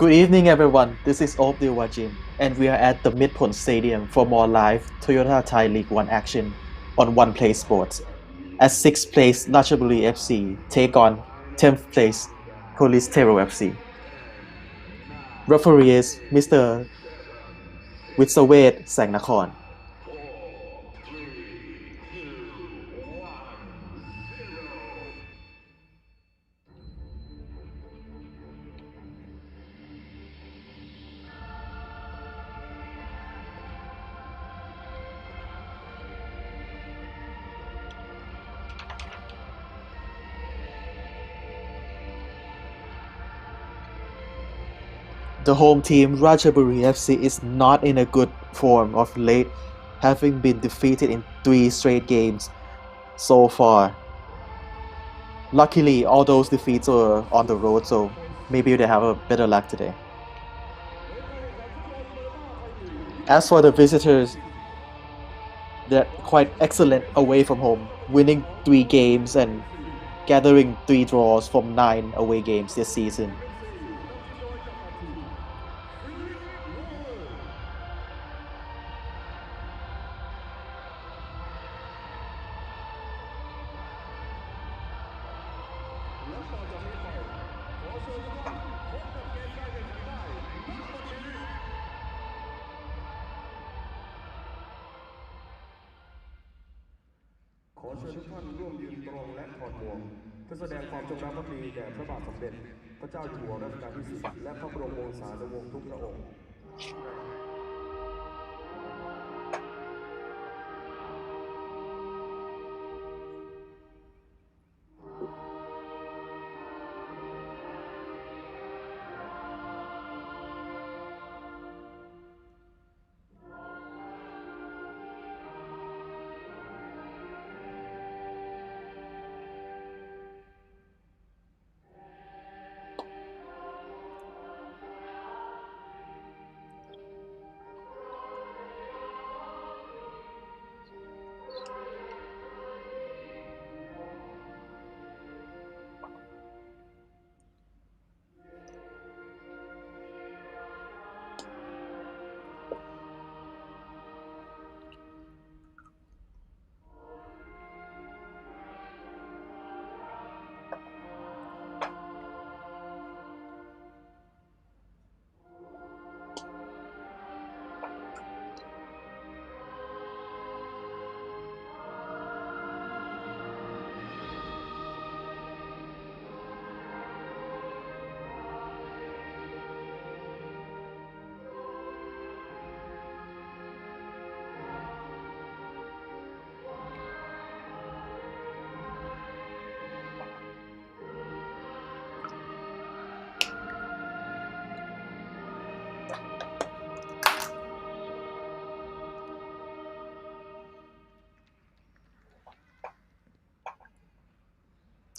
Good evening, everyone. This is Obdil Wajim, and we are at the Midpon Stadium for more live Toyota Thai League One action on One Play Sports. As sixth place Ratchaburi FC take on 10th place Police Tero FC. Referee is Mr. Witsawet Sangnakorn. The home team Ratchaburi FC is not in a good form of late, having been defeated in 3 straight games so far. Luckily, all those defeats were on the road, so maybe they have a better luck today. As for the visitors, they're quite excellent away from home, winning 3 games and gathering 3 draws from 9 away games this season.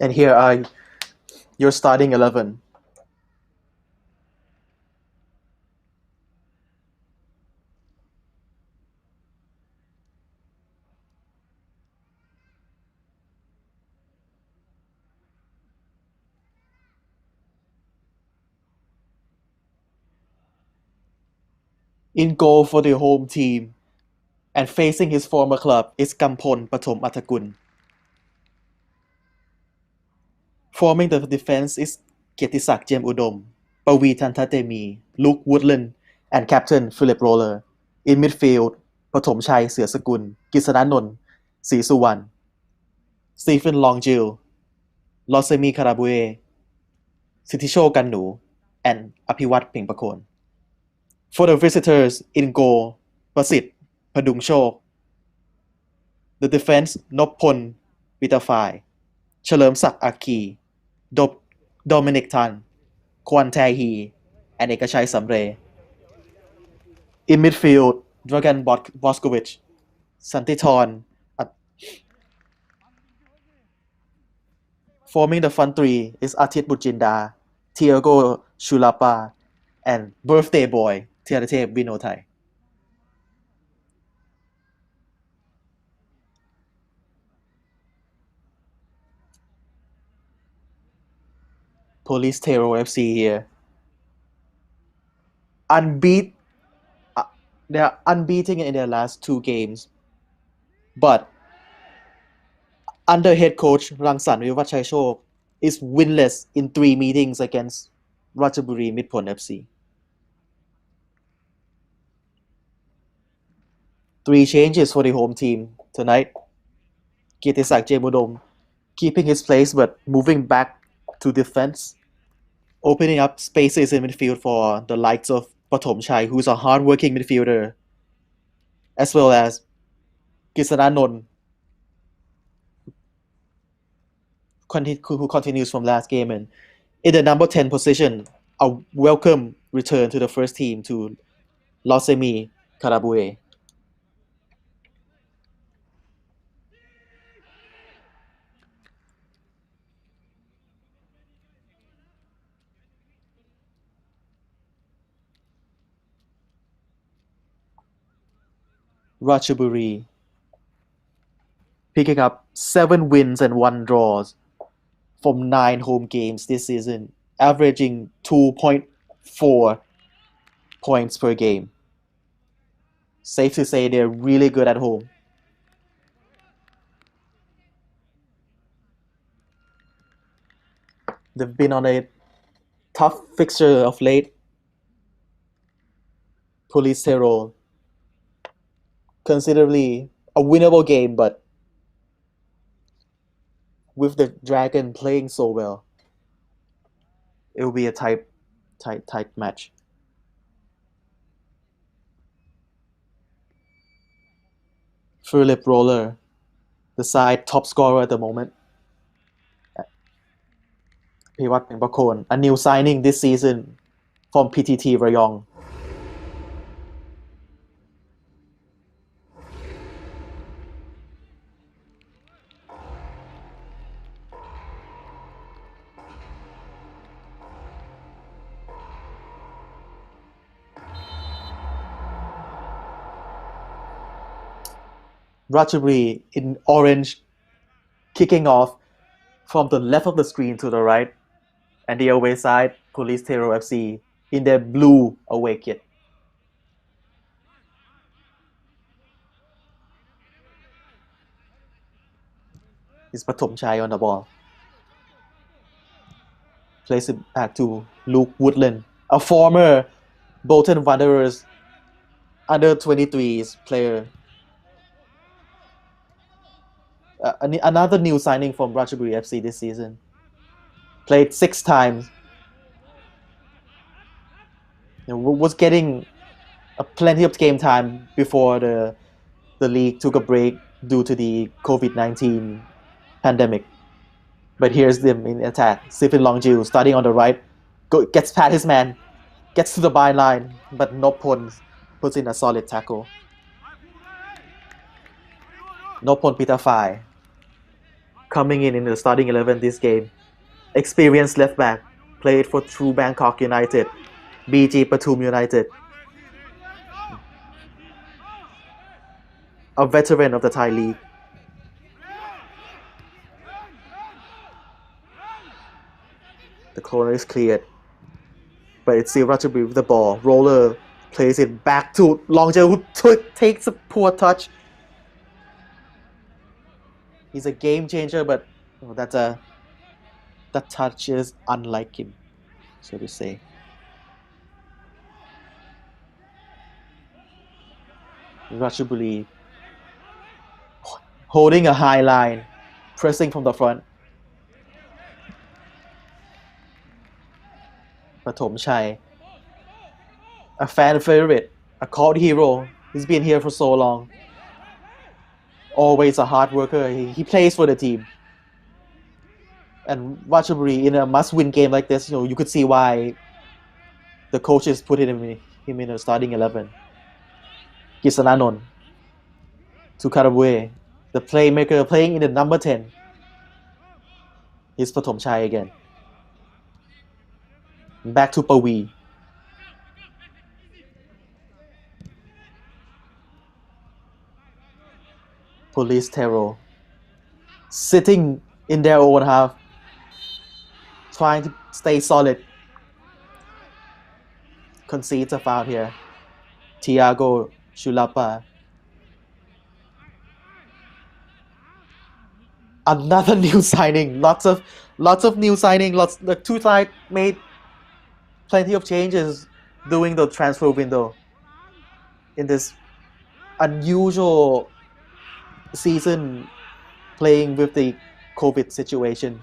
And here are your starting 11. In goal for the home team and facing his former club is Kampon Pathom Attakul. Forming the defense is Kietisak Jem Udom, Pavi Tantatemi, Luke Woodland, and captain Philip Roller. In midfield, Pathom Chai Seersakul, Kisananont,ศรีสุวรรณ Stephen Longjill, Losemi Karabue, Sitisho Gannu, and Aphiwat Pingpakon. For the visitors, in goal, Prasit Padungchok. The defense, Noppon Vitafai, เฉลิมศักดิ์อัคคี Dominic Tan, Kwan Tae Hee, and เอกชัยสำเรย์ In midfield, Dragan Boskovic, Santiton, forming the front three is Atit Bujinda, Thiago Chulapa, and birthday boy Thirathep Vinothai. Police Tero FC here. unbeat they are unbeaten in their last 2 games, but under head coach Rangsan Vivachaishok is winless in 3 meetings against Ratchaburi Midpon FC. 3 changes for the home team tonight. Kirtisak Jemudom keeping his place but moving back to defense, opening up spaces in midfield for the likes of Pathom Chai, who's a hard-working midfielder, as well as Kisananont, who continues from last game. And in the number 10 position, a welcome return to the first team to Losemi Karabue. Ratchaburi picking up 7 wins and 1 draws from 9 home games this season, averaging 2.4 points per game. Safe to say they're really good at home. They've been on a tough fixture of late. Police Tero, considerably a winnable game, but with the Dragon playing so well, it will be a tight match. Philip Roller, the side top scorer at the moment. Piwat Pengpakon, a new signing this season from PTT Rayong. Ratchaburi in orange, kicking off from the left of the screen to the right, and the away side, Police Tero FC, in their blue away kit. It's Pathom Chai on the ball. Plays it back to Luke Woodland, a former Bolton Wanderers under 23s player. Another new signing from Ratchaburi FC this season. Played 6 times. Was getting plenty of game time before the league took a break due to the COVID-19 pandemic. But here's them in attack. Stephen Longjil starting on the right, gets past his man, gets to the byline, but Nopon puts in a solid tackle. Nopon Pitafai coming in the starting 11 this game. Experienced left back, played for True Bangkok United, BG Pathum United. A veteran of the Thai league. The corner is cleared, but it's still Ratchaburi with the ball. Roller plays it back to Longjae, who takes a poor touch. He's a game changer, but that touch is unlike him, so to say. Ratchaburi holding a high line, pressing from the front. Pathom Chai, a fan favorite, a cult hero. He's been here for so long. Always a hard worker. He plays for the team. And Ratchaburi, in a must-win game like this, you could see why the coaches put him in a starting 11. Kisananont to Karabue, the playmaker playing in the number 10. Here's Pathom Chai again. Back to Pawi. Police Tero sitting in their own half, trying to stay solid. concedes a foul here. Thiago Chulapa. Another new signing. Lots of new signing. The two sides made plenty of changes during the transfer window in this unusual season, playing with the COVID situation.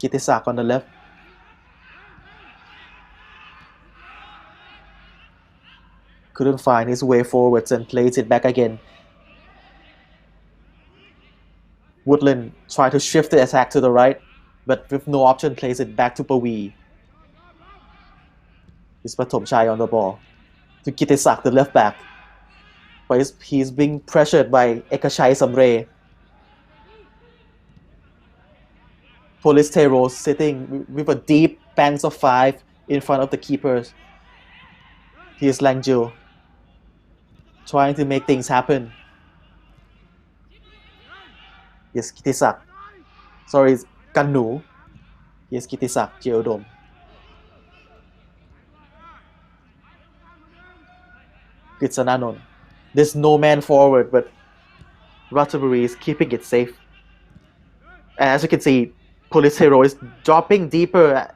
Kitisak on the left. Couldn't find his way forwards and plays it back again. Woodland tried to shift the attack to the right, but with no option plays it back to Pawi. It's Patomchai on the ball. To Kitisak, the left back. But he's being pressured by Ekachai Samre. Police Tero sitting with a deep banks of 5 in front of the keepers. Here's Langju trying to make things happen. Here's Kitisak. Sorry, it's Kannu. Here's Kitisak, Jeodom. Gitsananon. There's no man forward, but Ratchaburi is keeping it safe. And as you can see, Police Tero is dropping deeper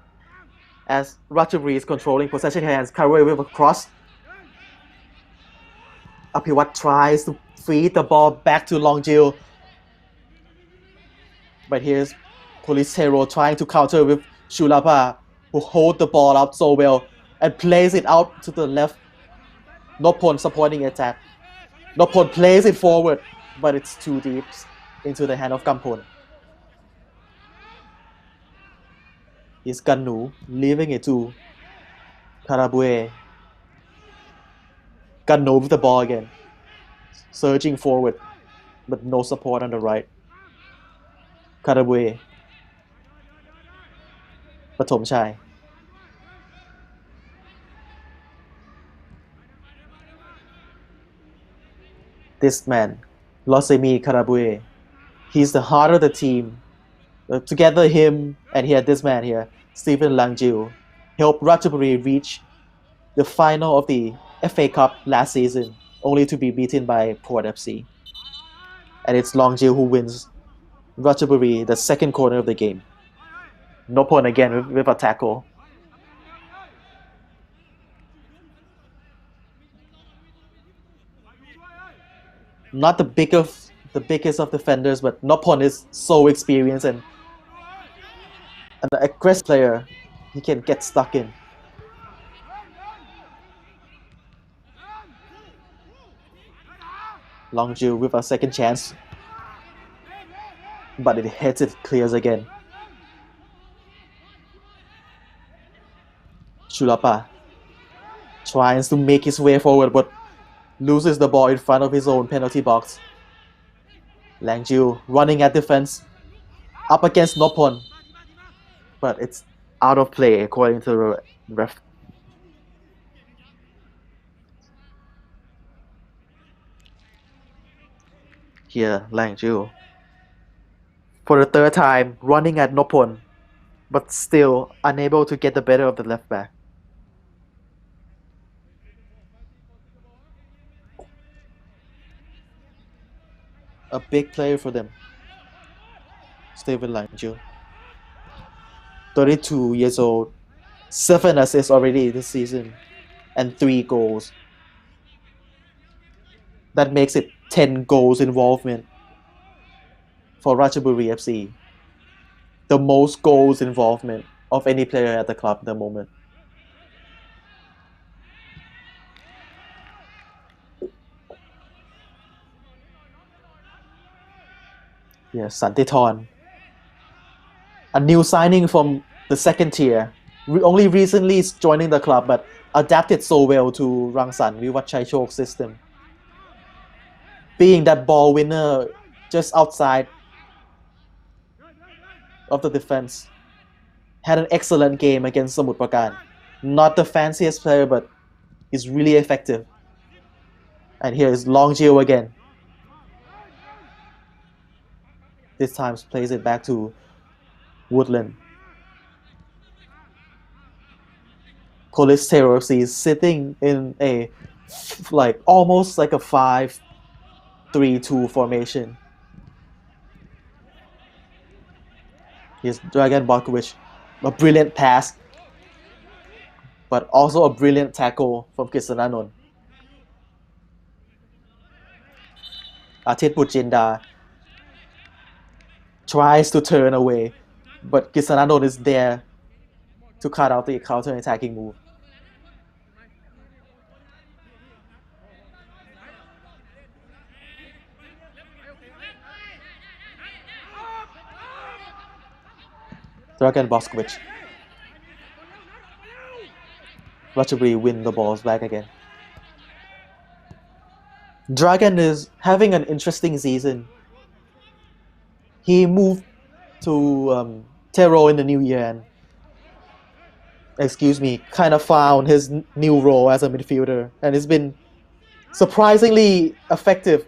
as Ratchaburi is controlling possession hands. Karwe with a cross. Apiwat tries to feed the ball back to Longjil. But here's Police Tero trying to counter with Chulapa, who hold the ball up so well and plays it out to the left. Nopon supporting attack. Nopon plays it forward, but it's too deep into the hand of Kampon. Here's Kannu leaving it to Karabue. Kannu with the ball again. Surging forward, but no support on the right. Karabue. Patomchai. This man, Losemi Karabue, he's the heart of the team. Together, him and here this man here, Stephen Langju, helped Ratchaburi reach the final of the FA Cup last season, only to be beaten by Port FC. And it's Langju who wins Ratchaburi the second corner of the game. Nopon again with a tackle. Not the biggest of defenders, but Nopon is so experienced and an aggressive player. He can get stuck in. Longju with a second chance, but it hits it clears again. Chulapa tries to make his way forward, but loses the ball in front of his own penalty box. Langju running at defense, up against Nopon, but it's out of play according to the ref. Here, Langju, for the third time, running at Nopon, but still unable to get the better of the left back. A big player for them, Stephen Langju. 32 years old, 7 assists already this season, and 3 goals. That makes it 10 goals involvement for Ratchaburi FC. The most goals involvement of any player at the club at the moment. Yes, Santiton. A new signing from the second tier. Only recently is joining the club, but adapted so well to Rangsan Viwatchai system. Being that ball winner just outside of the defense. Had an excellent game against Samut Prakan. Not the fanciest player, but he's really effective. And here is Longjil again. This time plays it back to Woodland. Police Tero is sitting in a like almost like a 5-3-2 formation. Here's Dragan Barkovic. A brilliant pass, but also a brilliant tackle from Kisananon. Atit Bujinda tries to turn away, but Kisananon is there to cut out the counter-attacking move. Dragan Boskovic. Ratchaburi win the balls back again. Dragan is having an interesting season. He moved to Tero in the new year and kind of found his new role as a midfielder, and it's been surprisingly effective.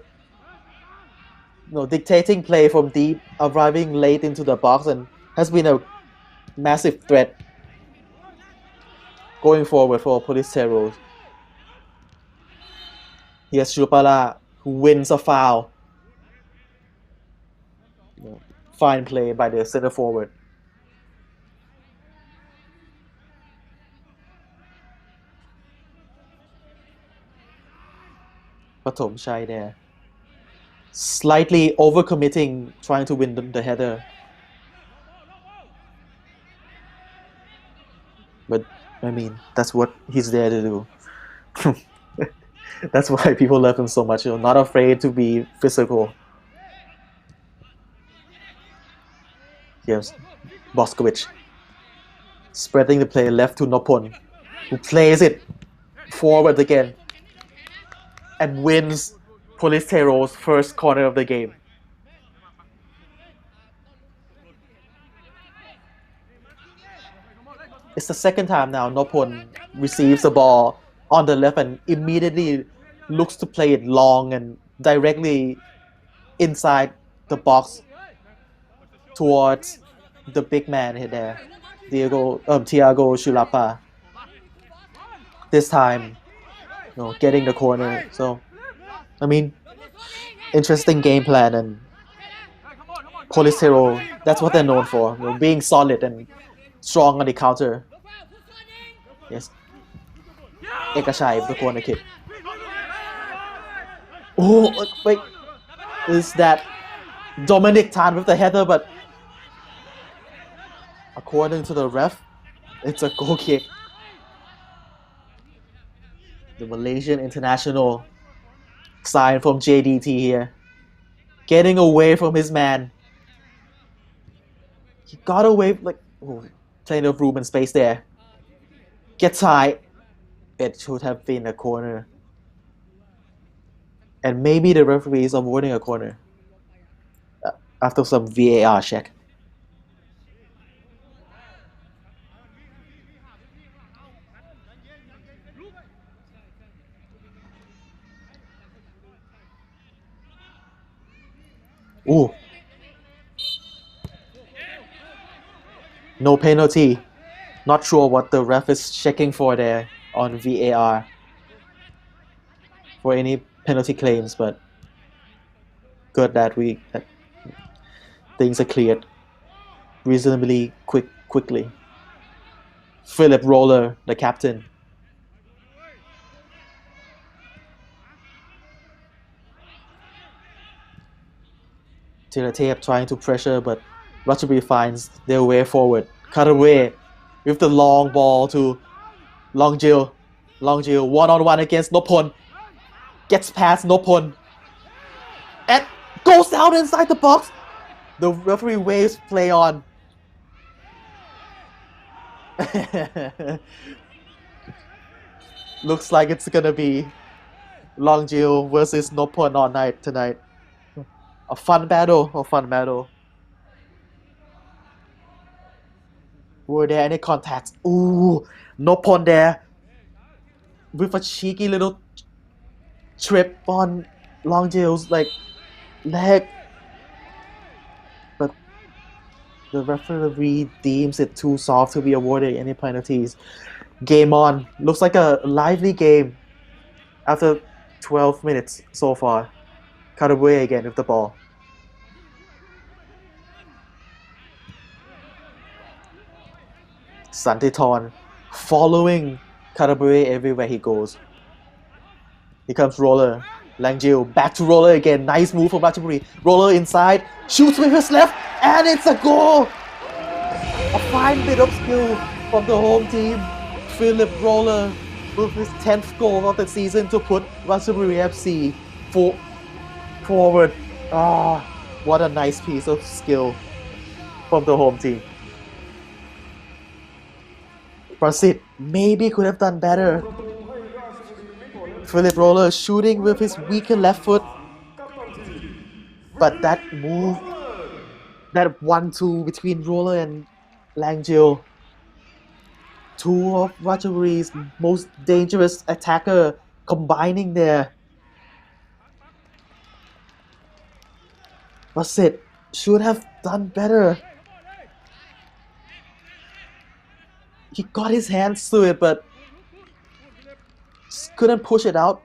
Dictating play from deep, arriving late into the box, and has been a massive threat going forward for Police Tero. Here's Shupala, who wins a foul. Fine play by the center forward. Patom Shai there. Slightly overcommitting, trying to win the header. But, I mean, that's what he's there to do. That's why people love him so much. Not afraid to be physical. Here's Boskovic. Spreading the play left to Nopon, who plays it forward again and wins Police Tero's first corner of the game. It's the second time now Nopon receives the ball on the left and immediately looks to play it long and directly inside the box towards the big man here there, Thiago Chulapa. This time, getting the corner. So, I mean, interesting game plan, and Police Tero, that's what they're known for, being solid and strong on the counter. Yes. Ekashai with the corner kick. Oh, wait. Is that Dominic Tan with the header, but according to the ref, it's a goal kick. The Malaysian international sign from JDT here. Getting away from his man. He got away, plenty of room and space there. Gets high. It should have been a corner. And maybe the referee is avoiding a corner after some VAR check. Ooh. No penalty. Not sure what the ref is checking for there on VAR for any penalty claims, but good that things are cleared reasonably quickly. Philip Roller, the captain. Tiratep trying to pressure, but Ratchaburi finds their way forward. Cut away with the long ball to Longjil. Longjil one-on-one against Nopon. Gets past Nopon. And goes down inside the box. The referee waves play on. Looks like it's gonna be Longjil versus Nopon all night tonight. A fun battle. Were there any contacts? Ooh, Nopon there with a cheeky little trip on Longjil's leg. But The referee deems it too soft to be awarded any penalties. Game on. Looks like a lively game after 12 minutes so far. Karabue again with the ball. Santiton following Karabue everywhere he goes. Here comes Roller. Langjil back to Roller again. Nice move from Ratchaburi. Roller inside. Shoots with his left. And it's a goal! A fine bit of skill from the home team. Philip Roller with his 10th goal of the season to put Ratchaburi FC forward. What a nice piece of skill from the home team. Prasit maybe could have done better. Philip Roller shooting with his weaker left foot. But that move, that 1-2 between Roller and Langjil, two of Ratchaburi's most dangerous attacker combining there. Prasit should have done better. He got his hands to it, but couldn't push it out.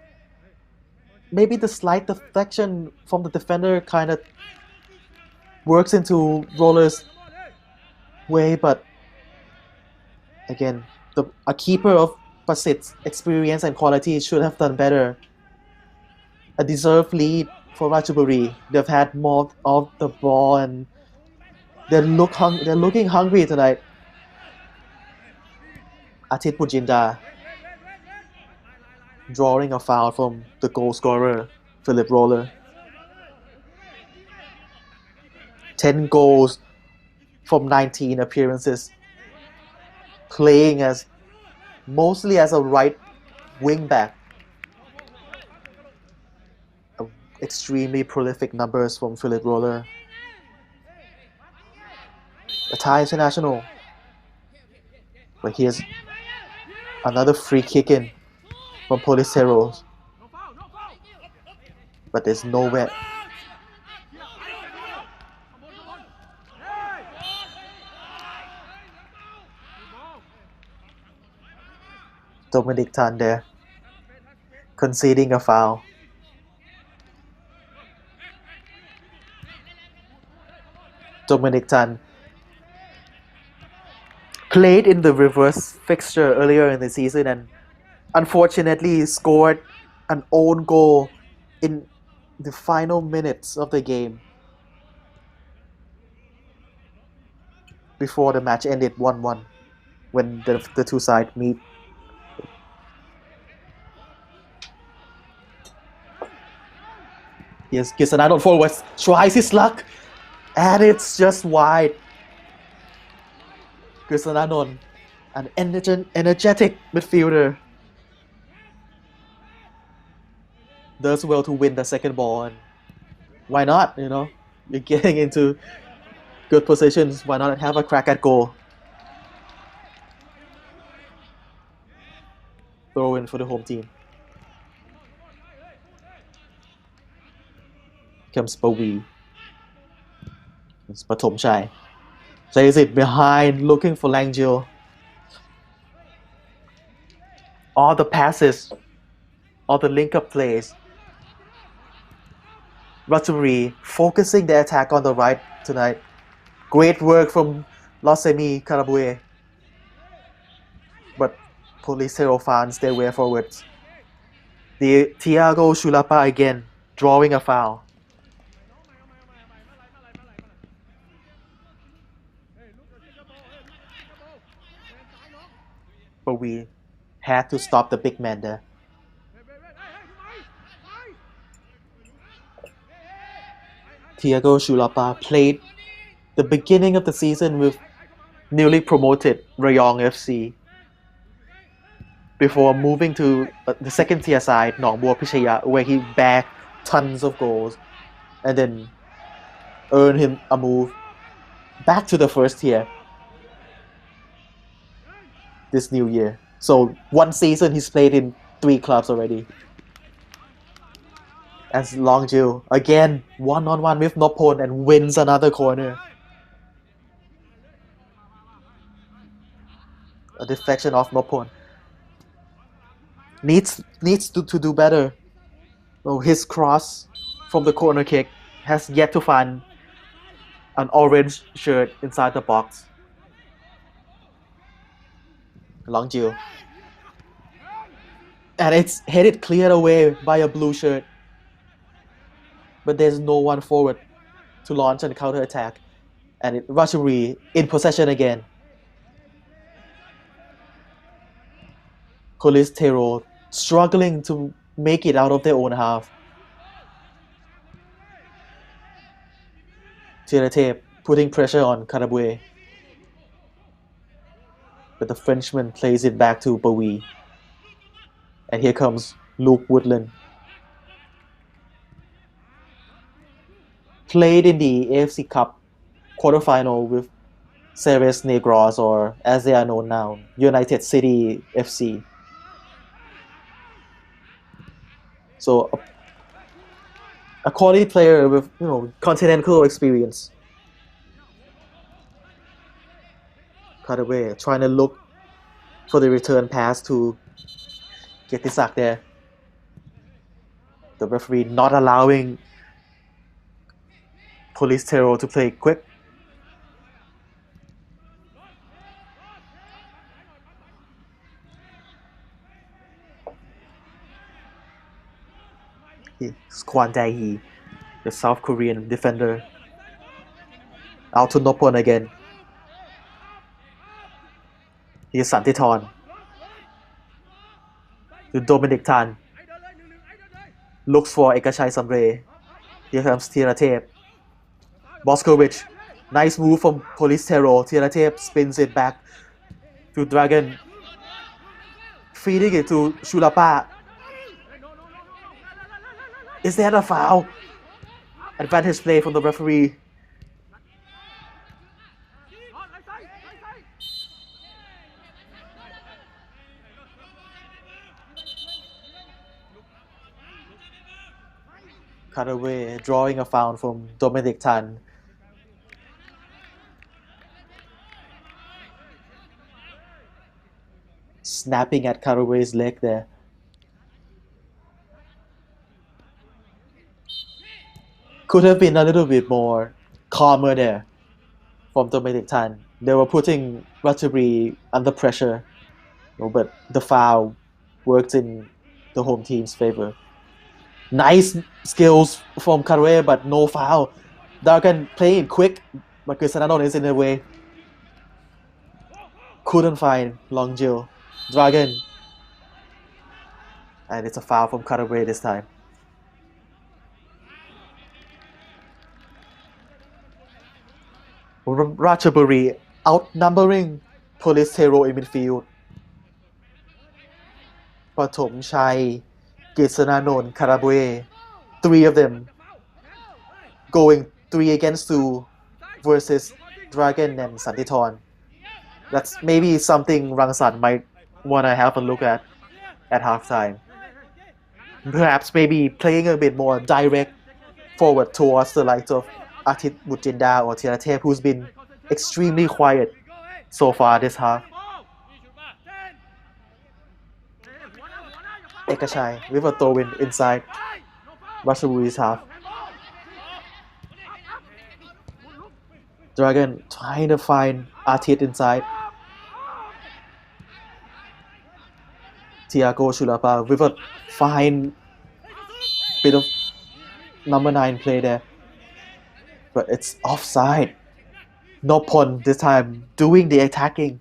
Maybe the slight deflection from the defender kind of works into Roller's way, but again, a keeper of Prasit's experience and quality should have done better. A deserved lead for Ratchaburi. They've had more of the ball and they're looking hungry tonight. Atit Pujinda drawing a foul from the goal scorer, Philip Roller. 10 goals from 19 appearances. Playing mostly as a right wing back. Extremely prolific numbers from Philip Roller. A Thai international. But here's another free kick in from Police Tero. But there's nowhere. Dominic Tan there, conceding a foul. Dominic Tan played in the reverse fixture earlier in the season and unfortunately scored an own goal in the final minutes of the game before the match ended 1-1 when the two sides meet. Yes, Kisananon forwards, tries his luck, and it's just wide. Kisananon, an energetic midfielder, does well to win the second ball, and why not, you're getting into good positions, why not have a crack at goal? Throw in for the home team. Comes Pawi. It's Patomchai. Plays it behind, looking for Langjil. All the passes, all the link-up plays. Ratchaburi focusing their attack on the right tonight. Great work from Losemi Karabue. But Police Tero finds their way forwards. The Thiago Chulapa again, drawing a foul. But we had to stop the big man there. Thiago Chulapa played the beginning of the season with newly promoted Rayong FC before moving to the second tier side, Nong Bua Pichaya, where he bagged tons of goals and then earned him a move back to the first tier this new year. So one season he's played in 3 clubs already. As Langjil again one-on-one with Nopon and wins another corner. deflection of Nopon. Needs to do better. Oh, his cross from the corner kick has yet to find an orange shirt inside the box. Long Jill. And it's headed cleared away by a blue shirt. But there's no one forward to launch and counter attack. And Ratchaburi in possession again. Police Tero struggling to make it out of their own half. Tirate putting pressure on Karabue. But the Frenchman plays it back to Bowie. And here comes Luke Woodland. Played in the AFC Cup quarterfinal with Ceres Negros, or as they are known now, United City FC. So a quality player with continental experience. Cut away, trying to look for the return pass to Kietisak there. The referee not allowing Police Tero to play quick. Kwan Dae-hee, the South Korean defender. Out to Nopon again. Here's Santiton. To Dominic Tan. Looks for Ekachai Samre. Here comes Tiratep. Boskowicz. Nice move from Police Tero. Tiratep spins it back to Dragon. Feeding it to Shulapa. Is that a foul? Advantage play from the referee. Cut away, drawing a foul from Dominic Tan. Snapping at Caraway's leg there. Could have been a little bit more calmer there from Dominic Tan. They were putting Ratchaburi under pressure, but the foul worked in the home team's favor. Nice skills from Caraway, but no foul. Dragon playing quick, but Krisananon is in the way. Couldn't find Long Jill. Dragon. And it's a foul from Caraway this time. Ratchaburi outnumbering Police Tero in midfield. Pathom Chai, Kisananont, Karabue, three of them going 3 against 2 versus Dragon and Santiton. That's maybe something Rangsan might want to have a look at halftime. Perhaps maybe playing a bit more direct forward towards the likes of Atit Butjinda or Tiratep, who's been extremely quiet so far this half. Ekachai with a throw-in inside Ratchaburi's half. Dragon trying to find Atit inside. Tiago Chulapa with a fine bit of number 9 play there. But it's offside. Nopon this time doing the attacking.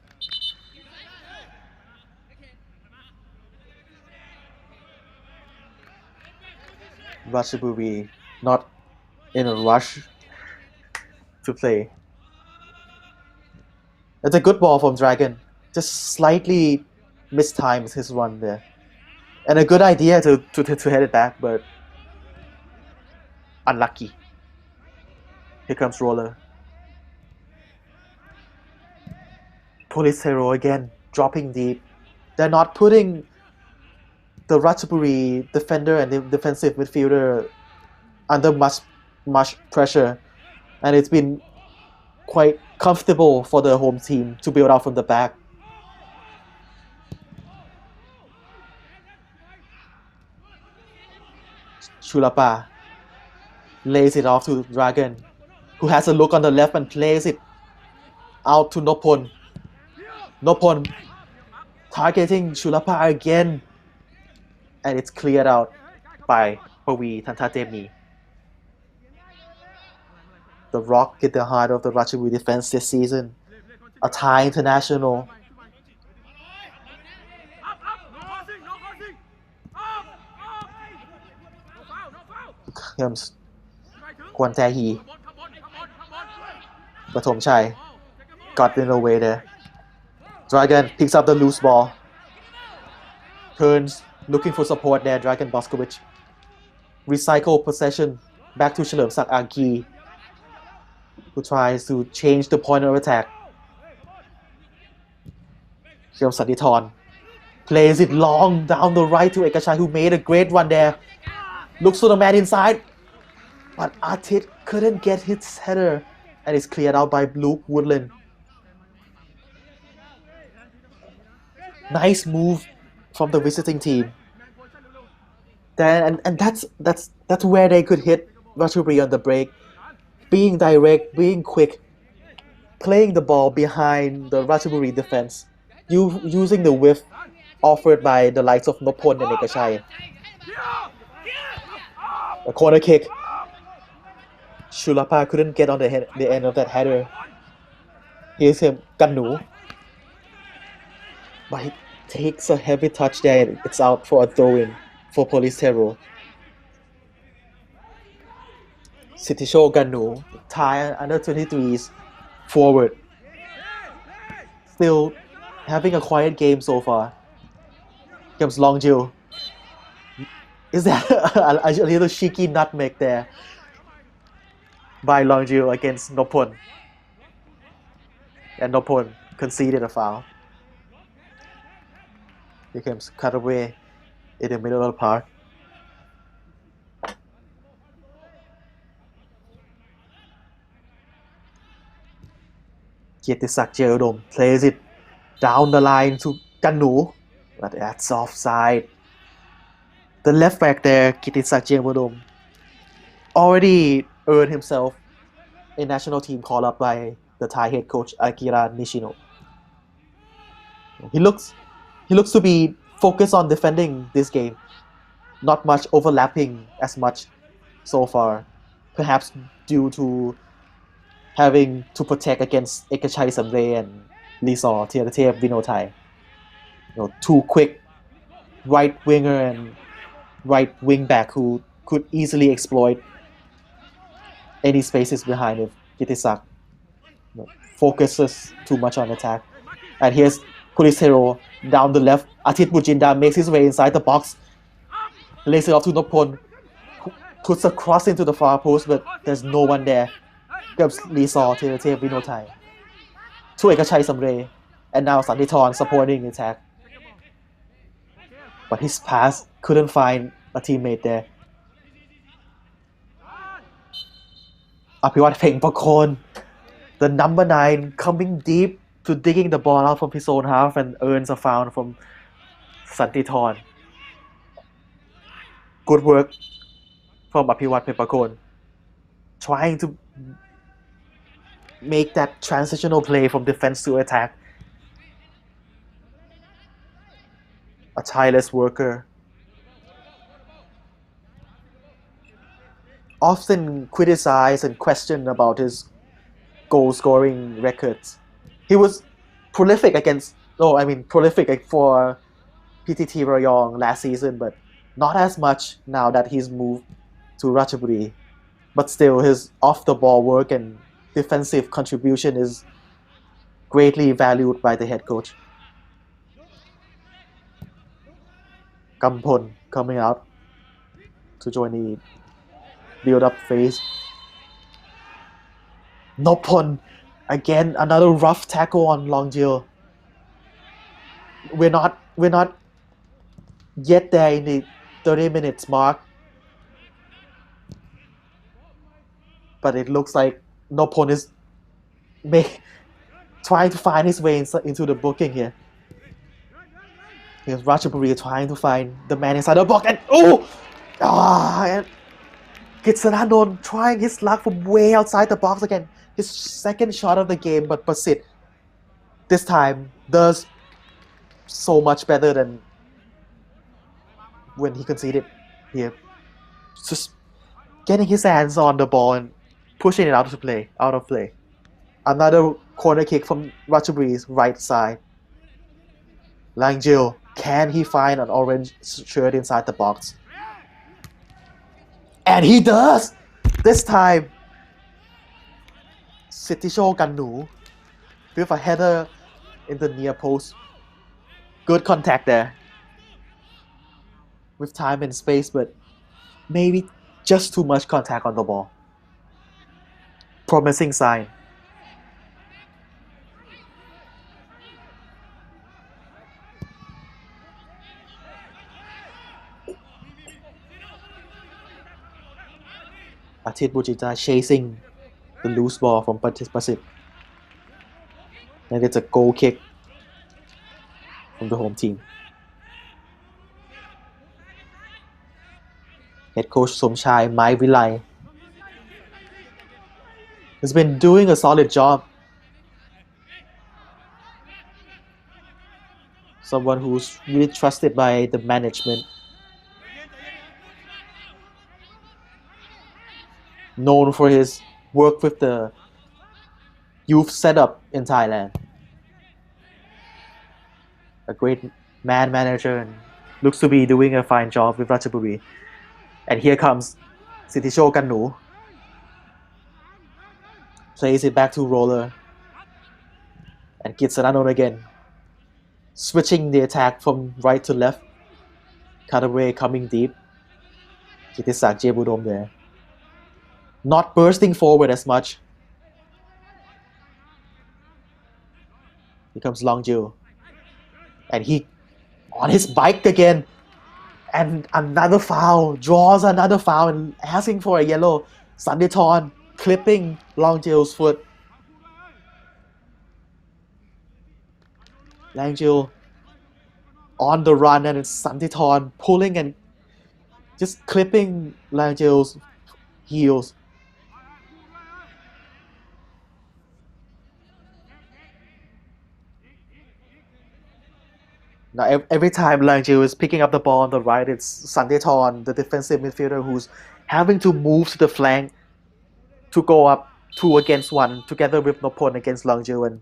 Ratchaburi not in a rush to play. It's a good ball from Dragon. Just slightly mistimes his run there. And a good idea to head it back, but unlucky. Here comes Roller. Police Tero again, dropping deep. They're not putting the Ratchaburi defender and the defensive midfielder under much pressure. And it's been quite comfortable for the home team to build out from the back. Chulapa lays it off to Dragon, who has a look on the left and plays it out to Nopon. Nopon targeting Chulapa again, and it's cleared out by Pavi Tantatemi. The rock hit the heart of the Ratchaburi defense this season. A Thai international. Comes Kwan Tae-hee. Pathom Chai got in the way there. Dragon picks up the loose ball. Turns, looking for support there. Dragon Boscovich. Recycle possession back to Chalermsak Aghi, who tries to change the point of attack. Kyom Saditon plays it long down the right to Ekachai, who made a great run there. Looks for the man inside, but Atit couldn't get his header, and it's cleared out by Luke Woodland. Nice move from the visiting team. Then and that's where they could hit Ratchaburi on the break. Being direct, being quick, playing the ball behind the Ratchaburi defense, using the width offered by the likes of Nopon and Ekachai. A corner kick. Chulapa couldn't get on the end of that header. Here's him, Gannu. But he takes a heavy touch there and it's out for a throw-in for Police Tero. Sitisho Gannu, Thai under 23s, forward. Still having a quiet game so far. Comes Longjil. Is that a little cheeky nutmeg there by Longjil against Nopon? And Nopon conceded a foul. Here comes cut away in the middle of the park. Kietisak Jerodom plays it down the line to Gannu, but that's offside. The left back there, Kietisak Jerodom, already earned himself a national team call up by the Thai head coach Akira Nishino. He looks to be focused on defending this game. Not much overlapping as much so far. Perhaps due to having to protect against Ekachai Samre and Lisor Thiratev Vinotai. Two quick right winger and right wing back who could easily exploit any spaces behind if Kietisak focuses too much on attack. And here's Police Tero down the left. Atit Bujinda makes his way inside the box. Lays it off to Nopon. Puts a cross into the far post, but there's no one there. Comes Lisor Thiratev Vinotai. To Ekachai Samre. And now Sanditon supporting attack. But his pass couldn't find a teammate there. Apiwat Pheng Pakon, the number 9, coming deep to digging the ball out from his own half and earns a foul from Santiton. Good work from Apiwat Pheng Pakon, trying to make that transitional play from defense to attack. A tireless worker. Often criticized and questioned about his goal-scoring records. He was prolific for PTT Rayong last season, but not as much now that he's moved to Ratchaburi. But still, his off-the-ball work and defensive contribution is greatly valued by the head coach. Kampon coming out to join the build-up phase. Nopon, again, another rough tackle on Longjil. We're not yet there in the 30 minutes mark. But it looks like Nopon is trying to find his way into the booking here. Here's Ratchaburi trying to find the man inside the box, and And Kitsanandon trying his luck from way outside the box again. His second shot of the game, but Basit this time does so much better than when he conceded here. Just getting his hands on the ball and pushing it out of play. Another corner kick from Ratchaburi's right side. Langjil, can he find an orange shirt inside the box? And he does! This time, Sitisho Gannu with a header in the near post. Good contact there. With time and space, but maybe just too much contact on the ball. Promising sign. Atit Bujita chasing the loose ball from Pasit. And it's a goal kick from the home team. Head coach Somchai Mai Vilai has been doing a solid job. Someone who's really trusted by the management. Known for his work with the youth setup in Thailand. A great man manager and looks to be doing a fine job with Ratchaburi. And here comes Sitisho Gannu. Plays it back to Roller. And Kitsanandon again. Switching the attack from right to left. Cutaway coming deep. Kitisak Jebudom there. Not bursting forward as much. Here comes Longjil. And he on his bike again. And another foul. Draws another foul and asking for a yellow. Sanditon clipping Longjil's foot. Langjil on the run and it's Sanditon pulling and just clipping Langjil's heels. Now every time Langjil is picking up the ball on the right, it's Sanditon, the defensive midfielder, who's having to move to the flank to go up 2 against 1 together with Nopon against Langjil, and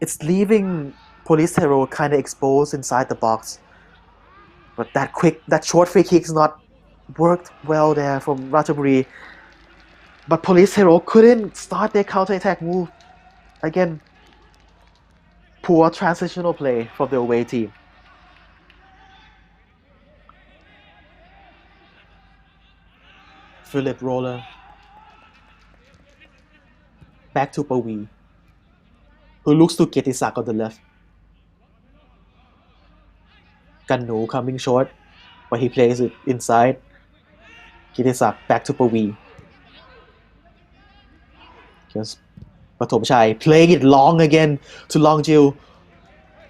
it's leaving Police Tero kind of exposed inside the box. But that short free kick's not worked well there from Ratchaburi. But Police Tero couldn't start their counter-attack move. Again, poor transitional play from the away team. Philip Roller. Back to Pawi, who looks to Ketisak on the left. Gannu coming short, but he plays it inside. Ketisak back to Pawi. Just Patomchai playing it long again to Longjil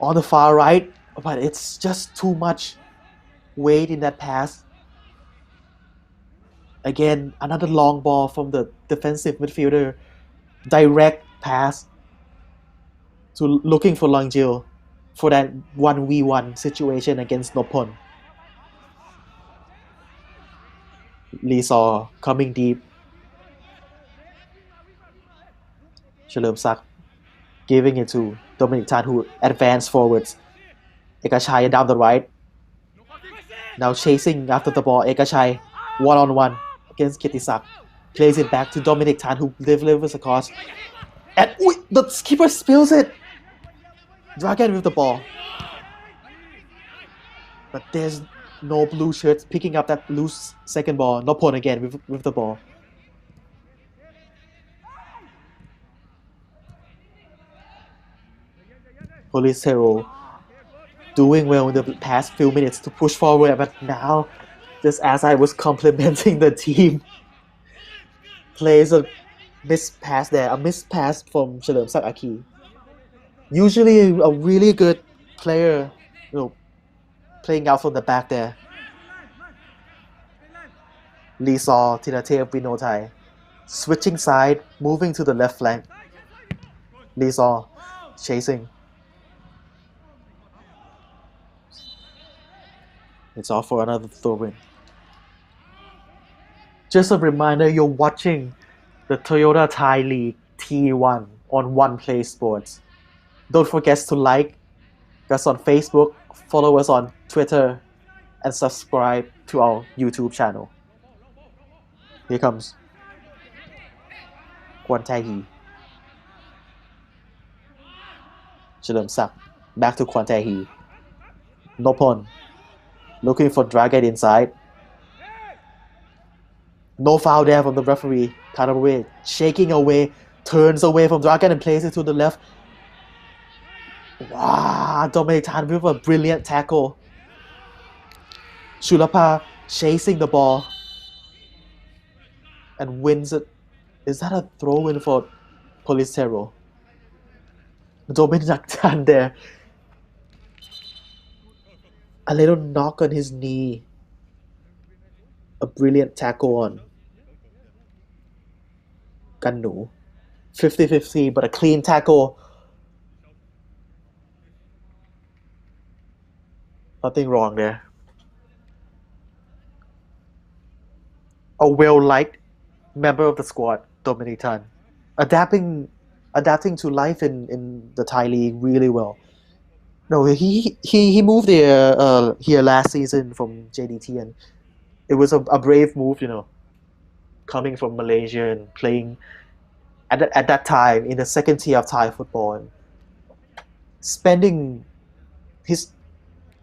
on the far right, but it's just too much weight in that pass. Again, another long ball from the defensive midfielder. Direct pass to looking for Longjil for that 1v1 situation against Nopon. Lee Saw coming deep. Chalermsak giving it to Dominic Tan, who advanced forwards. Ekachai down the right. Now chasing after the ball. Ekachai one-on-one against Kitisak. Plays it back to Dominic Tan, who delivers across. And the keeper spills it. Dragan with the ball. But there's no blue shirts picking up that loose second ball. Nopon again with the ball. Police Tero doing well in the past few minutes to push forward, but now, just as I was complimenting the team, plays a missed pass there, a missed pass from Chalermsak Aki. Usually a really good player, playing out from the back there. Lee saw Tinatev with no tie. Switching side, moving to the left flank. Lee saw chasing. It's off for another throw-in. Just a reminder, you're watching the Toyota Thai League T1 on One Play Sports. Don't forget to like us on Facebook, follow us on Twitter, and subscribe to our YouTube channel. Here comes Kwan Tae Hee. Chalerm Sak. Back to Kwan Tae Hee. Nopon. Looking for Dragon inside. No foul there from the referee. Ratchaburi shaking away, turns away from Dragon and plays it to the left. Wow, Dominic Tan with a brilliant tackle. Shulapa chasing the ball and wins it. Is that a throw-in for Police Tero? Dominic Tan there. A little knock on his knee. A brilliant tackle on Gannu. 50-50, but a clean tackle. Nothing wrong there. A well-liked member of the squad, Dominic Tan. Adapting to life in the Thai league really well. No, he moved here last season from JDT, and it was a brave move, coming from Malaysia and playing at that time in the second tier of Thai football, and spending his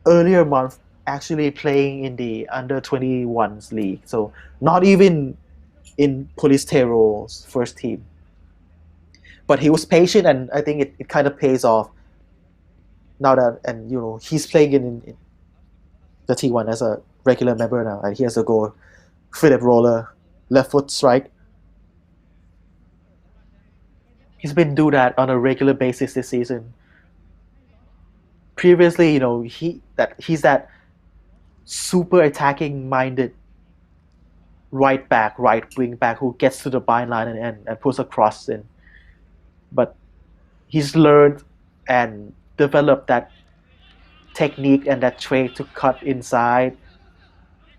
earlier month actually playing in the under 21s league, so not even in Police Tero's first team. But he was patient, and I think it kind of pays off now that, and he's playing in the T1 as a regular member now, and he has a goal. Philip Roller, left foot strike. He's been doing that on a regular basis this season. Previously, he's that super attacking minded right wing back who gets to the byline and puts a cross in. But he's learned and developed that technique and that trait to cut inside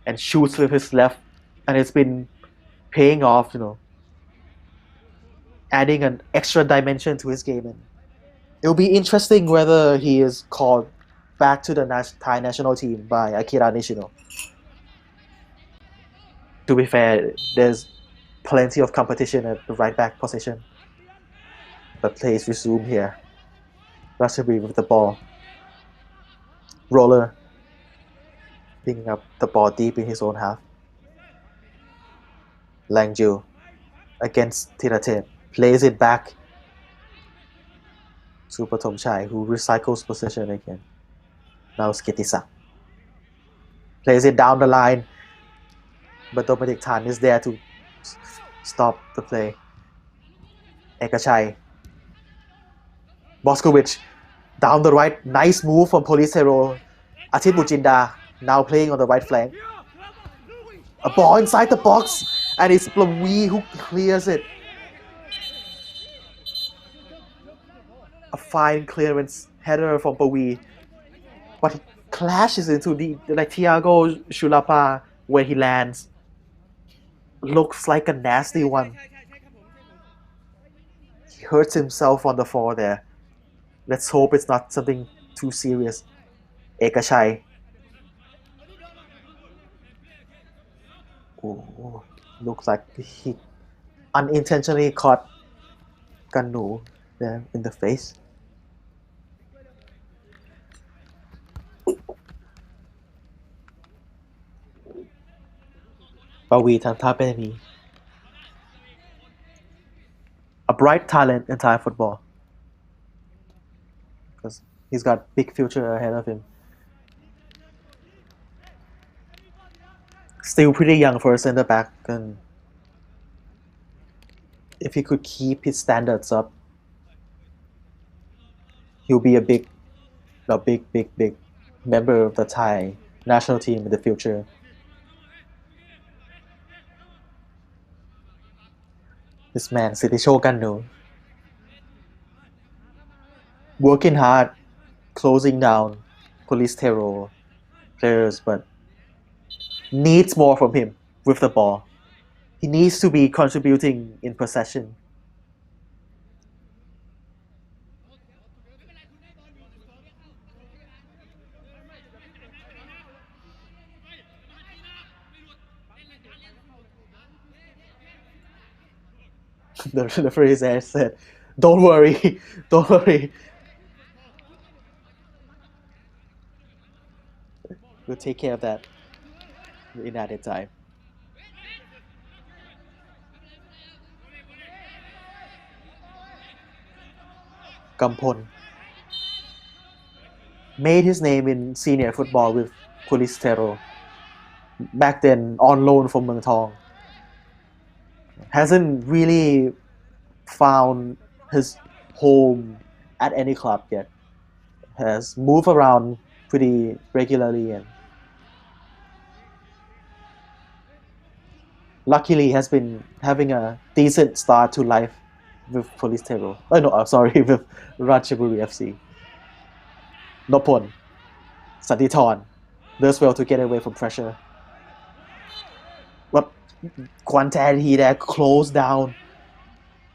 and shoots with his left, and it's been paying off, adding an extra dimension to his game. And it'll be interesting whether he is called back to the Thai national team by Akira Nishino. To be fair, there's plenty of competition at the right back position. But plays resume here. Ratchaburi with the ball. Roller picking up the ball deep in his own half. Langju against Tinatev plays it back to Patomchai, who recycles possession again. Now Skitisak plays it down the line, but Dominic Tan is there to stop the play. Ekachai, Boskovic down the right, nice move from Police Tero. Atit Mujinda now playing on the right flank. A ball inside the box, and it's Plawi who clears it. A fine clearance header from Plawi, but he clashes into the Thiago Shulapa where he lands. Looks like a nasty one. He hurts himself on the floor there. Let's hope it's not something too serious. Ekachai. Oh, looks like he unintentionally caught Gannu there in the face. Pawi Tantapeni. A bright talent in Thai football. Because he's got big future ahead of him. Still pretty young for a centre back, and if he could keep his standards up, he'll be a big member of the Thai national team in the future. This man, Sitisho Gannu, working hard, closing down Police Tero players, but needs more from him with the ball. He needs to be contributing in possession. The referee said, "Don't worry, don't worry. We'll take care of that in added time." Kampon made his name in senior football with Police Tero. Back then, on loan from Muang Thong. Hasn't really found his home at any club yet. Has moved around pretty regularly and luckily has been having a decent start to life with Police Tero. Oh no, I'm sorry, with Ratchaburi FC. Nopon, Saditon does well to get away from pressure. But Kwantan he there closed down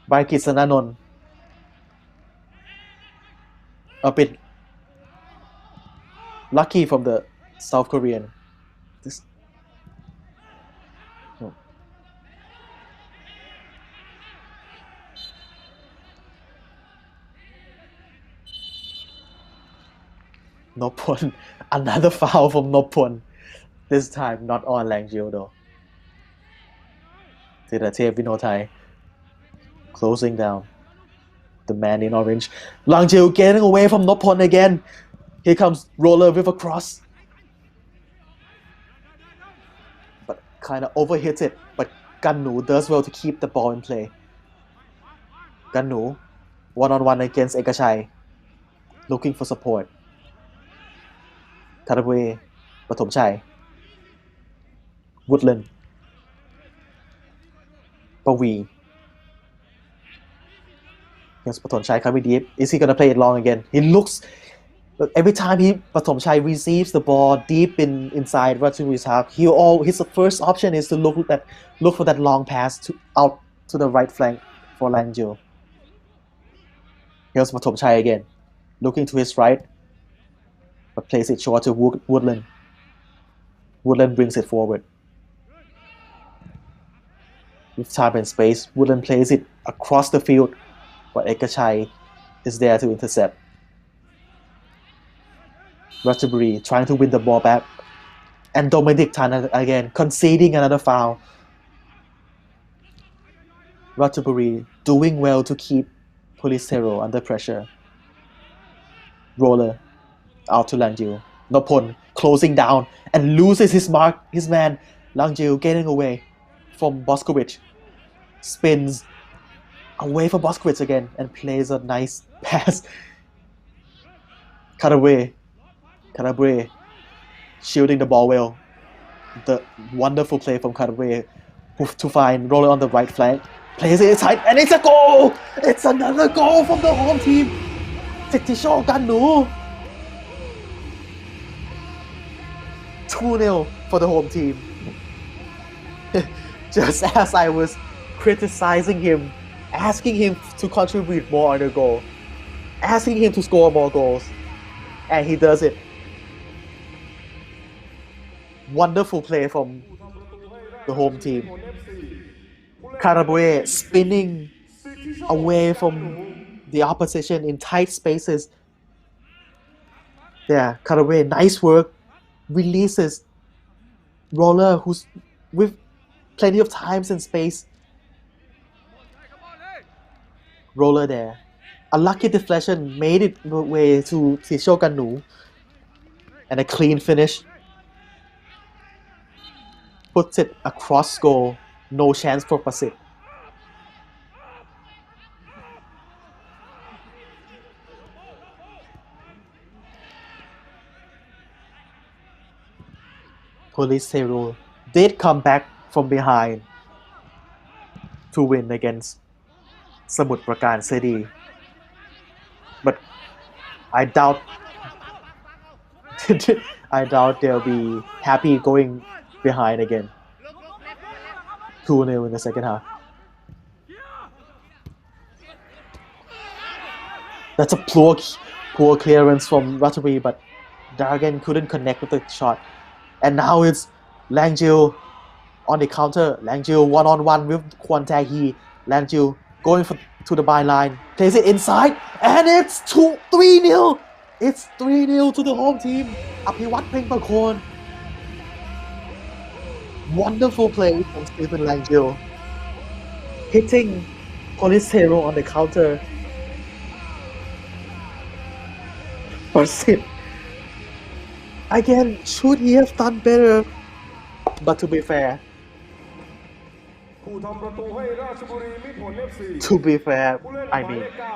by Kisananon. A bit lucky from the South Korean. This, no. Nopon, another foul from Nopon. This time not on Langjeo though. Thiratev Vinotai closing down the man in orange. Langjeo getting away from Nopon again. Here comes Roller with a cross. But kind of overhit it. But Gannu does well to keep the ball in play. Gannu, one-on-one against Ekachai. Looking for support. Karabwe, Patomchai. Woodland. Pawi. Against Patomchai coming deep. Is he going to play it long again? He looks... Every time Patomchai receives the ball deep inside Ratchaburi's half, his first option is to look for that long pass out to the right flank for Langjeo. Here's Patomchai again, looking to his right, but plays it short to Woodland. Woodland brings it forward. With time and space, Woodland plays it across the field, but Ekachai is there to intercept. Ratchaburi trying to win the ball back. And Dominic Tan again conceding another foul. Ratchaburi doing well to keep Police Tero under pressure. Roller out to Langjeo. Nopon closing down and loses his man. Langjeo getting away from Boskowicz. Spins away from Boskowicz again and plays a nice pass. Cut away. Karabwe shielding the ball well. The wonderful play from Karabwe to find Roller on the right flank. Plays it inside and it's a goal! It's another goal from the home team! Sitisho Gannu! 2-0 for the home team. Just as I was criticizing him, asking him to contribute more on the goal, asking him to score more goals, and he does it. Wonderful play from the home team. Karabue spinning away from the opposition in tight spaces. There, Karabue, nice work. Releases Roller, who's with plenty of times and space. Roller there. A lucky deflection made it way to Sitisho Gannu. And a clean finish. Puts it across goal. No chance for Pasit. Police Tero did come back from behind to win against สมุทรปราการเสียดี but I doubt I doubt they'll be happy going behind again 2-0 in the second half. That's a poor clearance from Ratchaburi, but Dragon couldn't connect with the shot. And now it's Langjil on the counter. Langjil one-on-one with Kwon Tae-hee. Langjil going to the byline, plays it inside, and it's 3-0. It's 3-0 to the home team. Apiwat Pengpakon. Wonderful play from Stephen Langjil. Hitting Police Tero on the counter. Persit. Again, should he have done better? But to be fair, ผู้ทำประตูให้ราชบุรีมิตรผล FC to be fair, ผู้เล่นห I มายเล mean, ขเก้า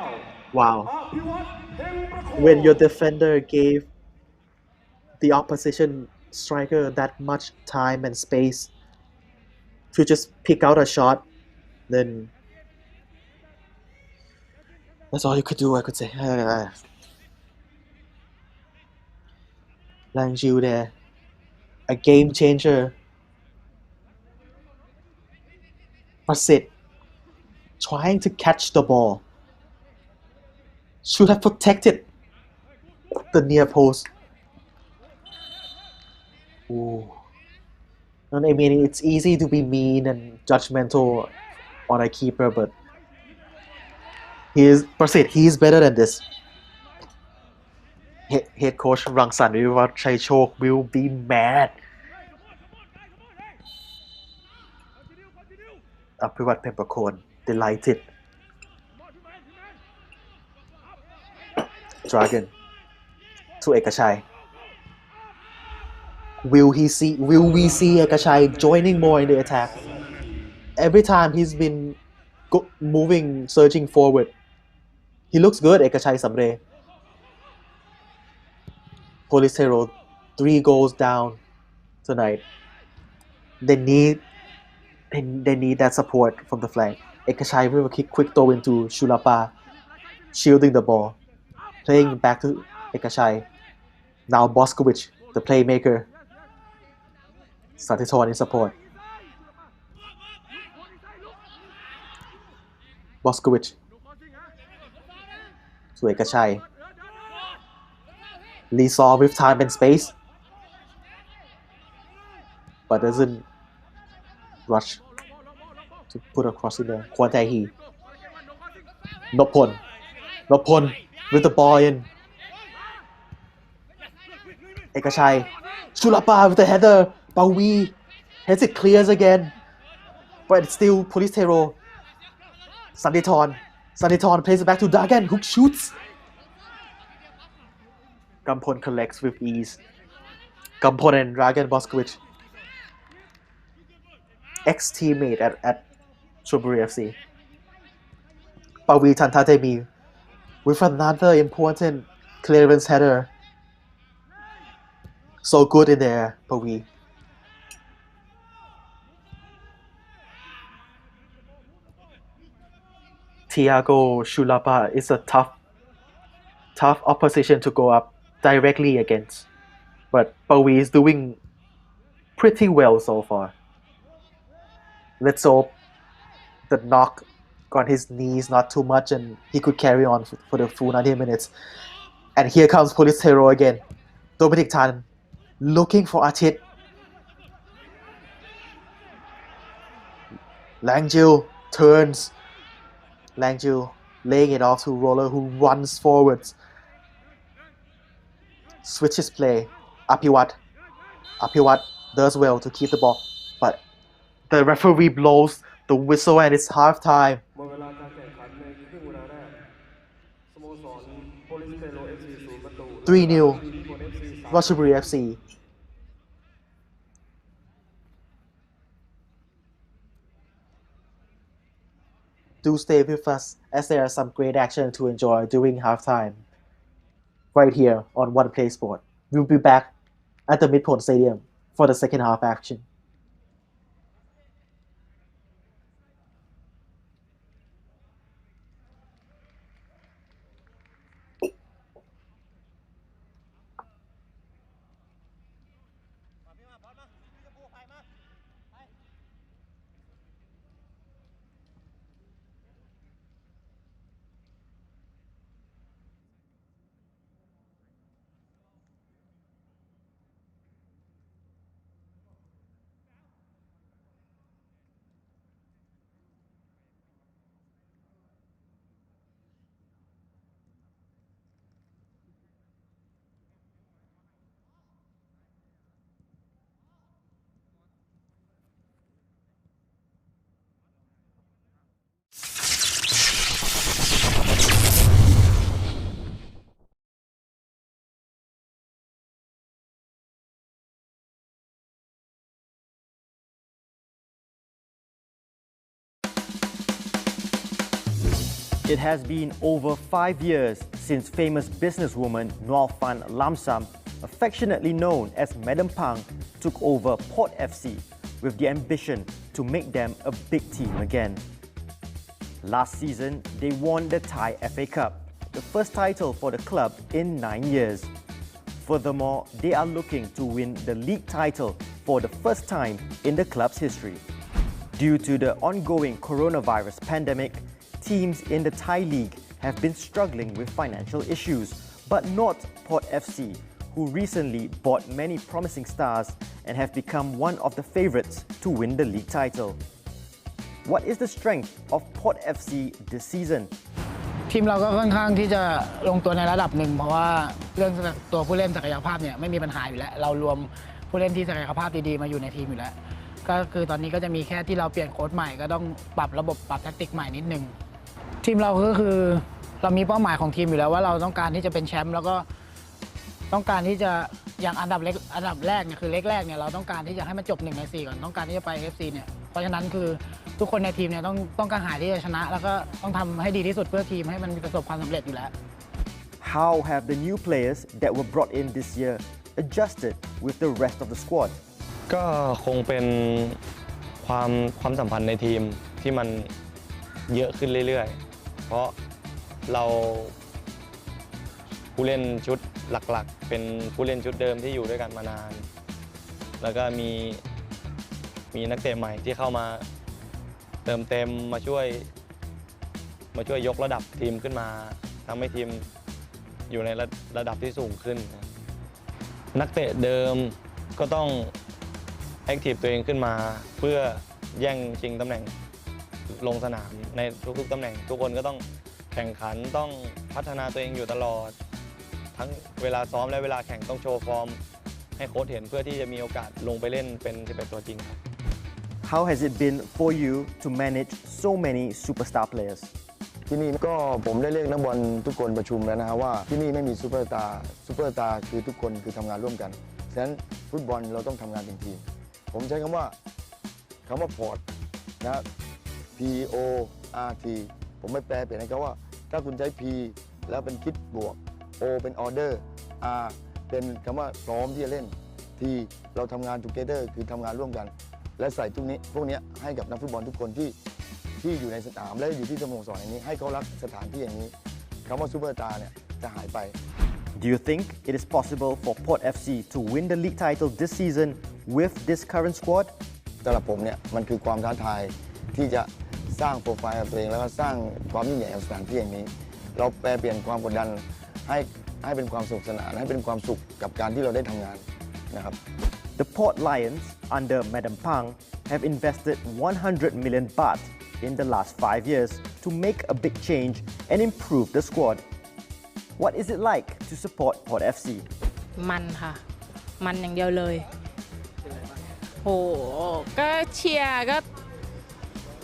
wow. อภิวัตเพ็งประโคน When your defender gave the opposition striker that much time and space to just pick out a shot, then that's all you could do, I could say. Langju there, a game changer. Prasit trying to catch the ball. Should have protected the near post. Ooh. And I mean, it's easy to be mean and judgmental on a keeper, but Prasit, he's better than this. Head coach Rangsan Vivatchai Chok will be mad. Apiwat Pempakon, delighted. Dragon to Ekachai. Will we see Ekachai joining more in the attack? Every time he's been moving, surging forward, he looks good, Ekachai Samre. Police Tero, 3 goals down tonight. They need that support from the flank. Ekachai with a quick throw into Shulapa, shielding the ball. Playing back to Ekachai. Now Boskowicz, the playmaker. Satiton in support. Boskowicz to Ekachai. Lee Saw with time and space, but doesn't rush to put a cross in there. Kwon Tae-hee. Nopon with the ball in. Ekachai. Shulapa with the header. Bawi heads it clears again, but it's still Police Tero. Sanditon plays it back to Dagan, who shoots. Gampon collects with ease. Gampon and Dragan Boskowicz, ex-teammate at Ratchaburi FC. Pawi Tantatemi with another important clearance header. So good in there, Pawi. Thiago Shulapa is a tough opposition to go up directly against, but Pawi is doing pretty well so far. Let's hope the knock on his knees not too much and he could carry on for the full 90 minutes. And here comes Police Tero again. Dominic Tan looking for Atit. Langjil turns. Langjil laying it off to Roller, who runs forwards. Switches play. Apiwat does well to keep the ball, but the referee blows the whistle and it's half time. หมดเวลาการแข่งขันในครึ่งเวลาแรกสโมสร Police Tero FC 0 ประตู 3-0 Ratchaburi FC 3 Ratchaburi FC. Do stay with us as there are some great action to enjoy during halftime. Right here on One Play Sport. We'll be back at the Midport Stadium for the second half action. It has been over 5 years since famous businesswoman Nguyen Phan Lamsam, affectionately known as Madam Pang, took over Port FC with the ambition to make them a big team again. Last season, they won the Thai FA Cup, the first title for the club in 9 years. Furthermore, they are looking to win the league title for the first time in the club's history. Due to the ongoing coronavirus pandemic, teams in the Thai League have been struggling with financial issues, but not Port FC, who recently bought many promising stars and have become one of the favourites to win the league title. What is the strength of Port FC this season? ทีมเราก็ค่อนข้างที่จะลงตัวในระดับหนึ่งเพราะว่าเรื่องตัวผู้เล่นศักยภาพเนี่ยไม่มีปัญหาอยู่แล้วเรารวมผู้เล่นที่ศักยภาพดีๆมาอยู่ในทีมอยู่แล้วก็คือตอนนี้ก็จะมีแค่ที่เราเปลี่ยนโค้ชใหม่ก็ต้องปรับระบบปรับแทคติกใหม่นิดนึงทีมเราก็คือเรามีเป้าหมายของทีมอยู่แล้วว่าเราต้องการที่จะเป็นแชมป์แล้วก็ต้องการที่จะอย่างอันดับแรกเนี่ยคือเล็กแรกเนี่ยเราต้องการที่จะให้มันจบ1 ใน 4ก่อนต้องการที่จะไป FC เนี่ยเพราะฉะนั้นคือทุกคนในทีมเนี่ยต้องการหาที่จะชนะแล้วก็ต้องทำให้ดีที่สุดเพื่อทีมให้มันประสบความสำเร็จอยู่แล้ว How have the new players that were brought in this year adjusted with the rest of the squad? ก็คงเป็นความสัมพันธ์ในทีมที่มันเยอะขึ้นเรื่อยๆเพราะเราผู้เล่นชุดหลักๆเป็นผู้เล่นชุดเดิมที่อยู่ด้วยกันมานานแล้วก็มีนักเตะใหม่ที่เข้ามาเติมเต็มมาช่วยยกระดับทีมขึ้นมาทำให้ทีมอยู่ในระดับที่สูงขึ้นนักเตะเดิมก็ต้องแอคทีฟตัวเองขึ้นมาเพื่อแย่งชิงตำแหน่งลงสนามในทุกๆตำแหน่งทุกคนก็ต้องแข่งขันต้องพัฒนาตัวเองอยู่ตลอดทั้งเวลาซ้อมและเวลาแข่งต้องโชว์ฟอร์มให้โค้ชเห็นเพื่อที่จะมีโอกาสลงไปเล่นเป็น11ตัวจริงครับ How has it been for you to manage so many superstar players? ที่นี่ก็ผมได้เรียกนักบอลทุกคนประชุมแล้วนะว่าที่นี่ไม่มีซูเปอร์สตาร์คือทุกคนคือทำงานร่วมกันฉะนั้นฟุตบอลเราต้องทำงานเป็นทีมผมใช้คำว่าพอร์ตนะ P O R T ผมไม่แปลเปลี่ยนให้เขาว่าถ้าคุณใช้ P แล้วเป็นคิดบวก O เป็นออเดอร์ R เป็นคำว่าพร้อมที่จะเล่น T เราทำงาน together คือทำงานร่วมกันและใส่พวกนี้ให้กับนักฟุตบอลทุกคนที่อยู่ในสนามและอยู่ที่สโมสรอย่างนี้ให้เขารักสถานที่อย่างนี้คำว่าซูเปอร์สตาร์เนี่ยจะหายไป Do you think it is possible for Port FC to win the league title this season with this current squad? สำหรับผมเนี่ยมันคือความท้าทายที่จะสร้างโปรไฟล์ของตัวเองแล้วก็สร้างความยิ่งใหญ่ของสถานที่อย่างนี้เราแปลเปลี่ยนความกดดันให้เป็นความสนุกสนานให้เป็นความสุขกับการที่เราได้ทำงานนะครับ The Port Lions under Madam Pang have invested 100 million baht in the last 5 years to make a big change and improve the squad. What is it like to support Port FC? มันค่ะมันอย่างเดียวเลยโหก็เชียร์ก็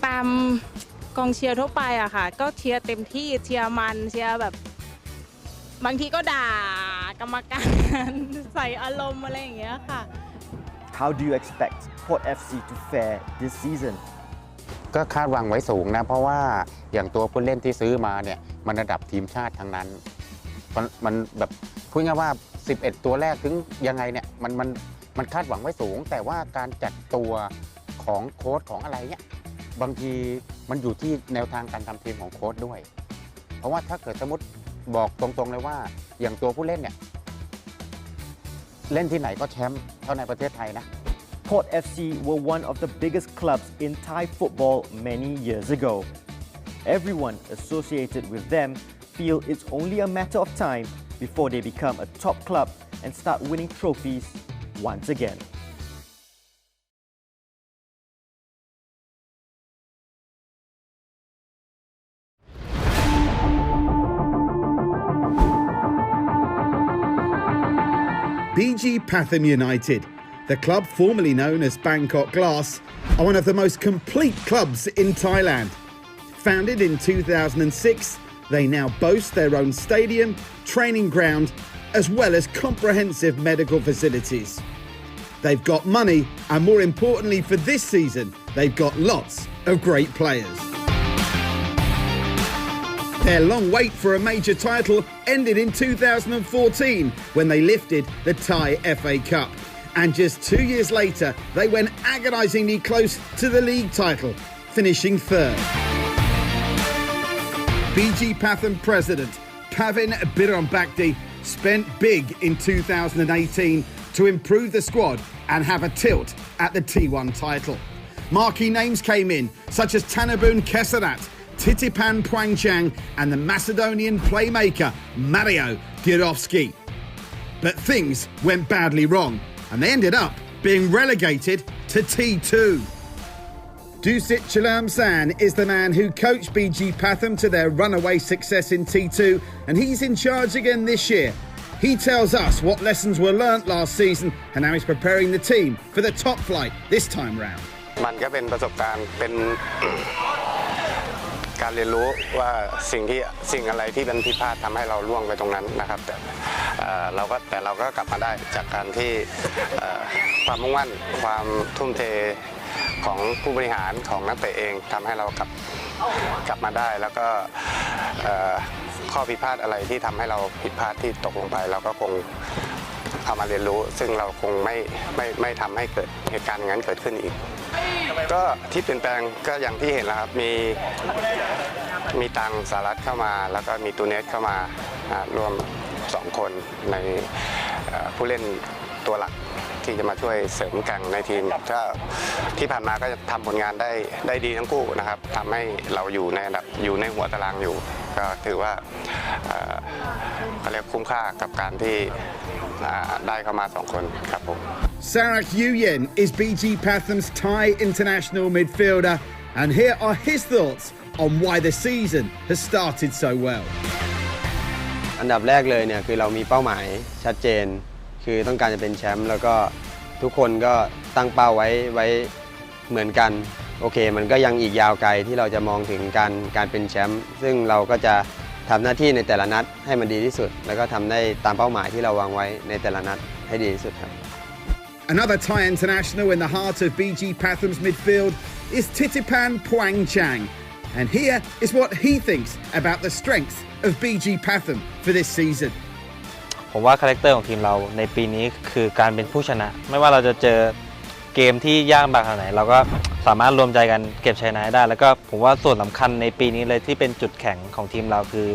ตามกองเชียร์ทั่วไปอะค่ะก็เชียร์เต็มที่เชียร์มันเชียร์แบบบางทีก็ด่ากรรมการใส่อารมณ์อะไรอย่างเงี้ยค่ะ How do you expect Port FC to fare this season? ก็คาดหวังไว้สูงนะเพราะว่าอย่างตัวผู้เล่นที่ซื้อมาเนี่ยมันระดับทีมชาติทั้งนั้นมันแบบพูดง่ายว่า11ตัวแรกถึงยังไงเนี่ยมันคาดหวังไว้สูงแต่ว่าการจัดตัวของโค้ชของอะไรเนี่ยบางทีมันอยู่ที่แนวทางการทำทีมของโค้ชด้วยเพราะว่าถ้าเกิดสมมติบอกตรงๆเลยว่าอย่างตัวผู้เล่นเนี่ยเล่นที่ไหนก็แชมป์เท่าในประเทศไทยนะ Port FC were one of the biggest clubs in Thai football many years ago. Everyone associated with them feel it's only a matter of time before they become a top club and start winning trophies once again. BG Pathum United, the club formerly known as Bangkok Glass, are one of the most complete clubs in Thailand. Founded in 2006, they now boast their own stadium, training ground, as well as comprehensive medical facilities. They've got money, and more importantly for this season, they've got lots of great players. Their long wait for a major title ended in 2014 when they lifted the Thai FA Cup. And just 2 years later, they went agonisingly close to the league title, finishing third. BG Pathum president Pavin Birambakdi spent big in 2018 to improve the squad and have a tilt at the T1 title. Marquee names came in, such as Tanabun Kesarat, Titipan Pwangchang and the Macedonian playmaker Mario Girovski. But things went badly wrong, and they ended up being relegated to T2. Dusit Chalamsan is the man who coached BG Pathum to their runaway success in T2, and he's in charge again this year. He tells us what lessons were learnt last season and how he's preparing the team for the top flight this time round. มันก็เป็นประสบการณ์เป็น การเรียนรู้ว่าสิ่งอะไรที่เป็นผิดพลาดทำให้เราล่วงไปตรงนั้นนะครับแต่เราก็กลับมาได้จากการที่ความมุ่งมั่นความทุ่มเทของผู้บริหารของนักเตะเองทำให้เรากลับมาได้แล้วก็ข้อผิดพลาดอะไรที่ทำให้เราผิดพลาดที่ตกลงไปเราก็คงเอามาเรียนรู้ซึ่งเราคงไม่ทำให้เกิดเหตุการณ์อย่างนั้นเกิดขึ้นอีกก็ที่เปลี่ยนแปลงก็อย่างที่เห็นแล้วครับมีตังสารัฐเข้ามาแล้วก็มีตูเนสเข้ามารวม2คนในผู้เล่นตัวหลักที่จะมาช่วยเสริมแกร่งในทีมก็ที่ผ่านมาก็จะทำผลงานได้ดีทั้งคู่นะครับทำให้เราอยู่ในอันดับอยู่ในหัวตารางอยู่ก็ถือว่าเขาเรียกคุ้มค่ากับการที่ได้เข้ามา2คนครับผม Sarak Yuyen is BG Pathum's Thai international midfielder, and here are his thoughts on why the season has started so well. อันดับแรกเลยเนี่ยคือเรามีเป้าหมายชัดเจนคือต้องการจะเป็นแชมป์แล้วก็ทุกคนก็ตั้งเป้าไว้เหมือนกันโอเคมันก็ยังอีกยาวไกลที่เราจะมองถึงการเป็นแชมป์ซึ่งเราก็จะทำหน้าที่ในแต่ละนัดให้มันดีที่สุดแล้วก็ทำได้ตามเป้าหมายที่เราวางไว้ในแต่ละนัดให้ดีที่สุดครับ Another Thai international in the heart of BG Pathum's midfield is Titipan Pwangchang, and here is what he thinks about the strength of BG Pathum for this season. ผมว่าคาแรคเตอร์ของทีมเราในปีนี้คือการเป็นผู้ชนะไม่ว่าเราจะเจอเกมที่ยากลำบากขนาดไหนเราก็สามารถรวมใจกันเก็บชัยชนะได้แล้วก็ผมว่าส่วนสำคัญในปีนี้เลยที่เป็นจุดแข็งของทีมเราคือ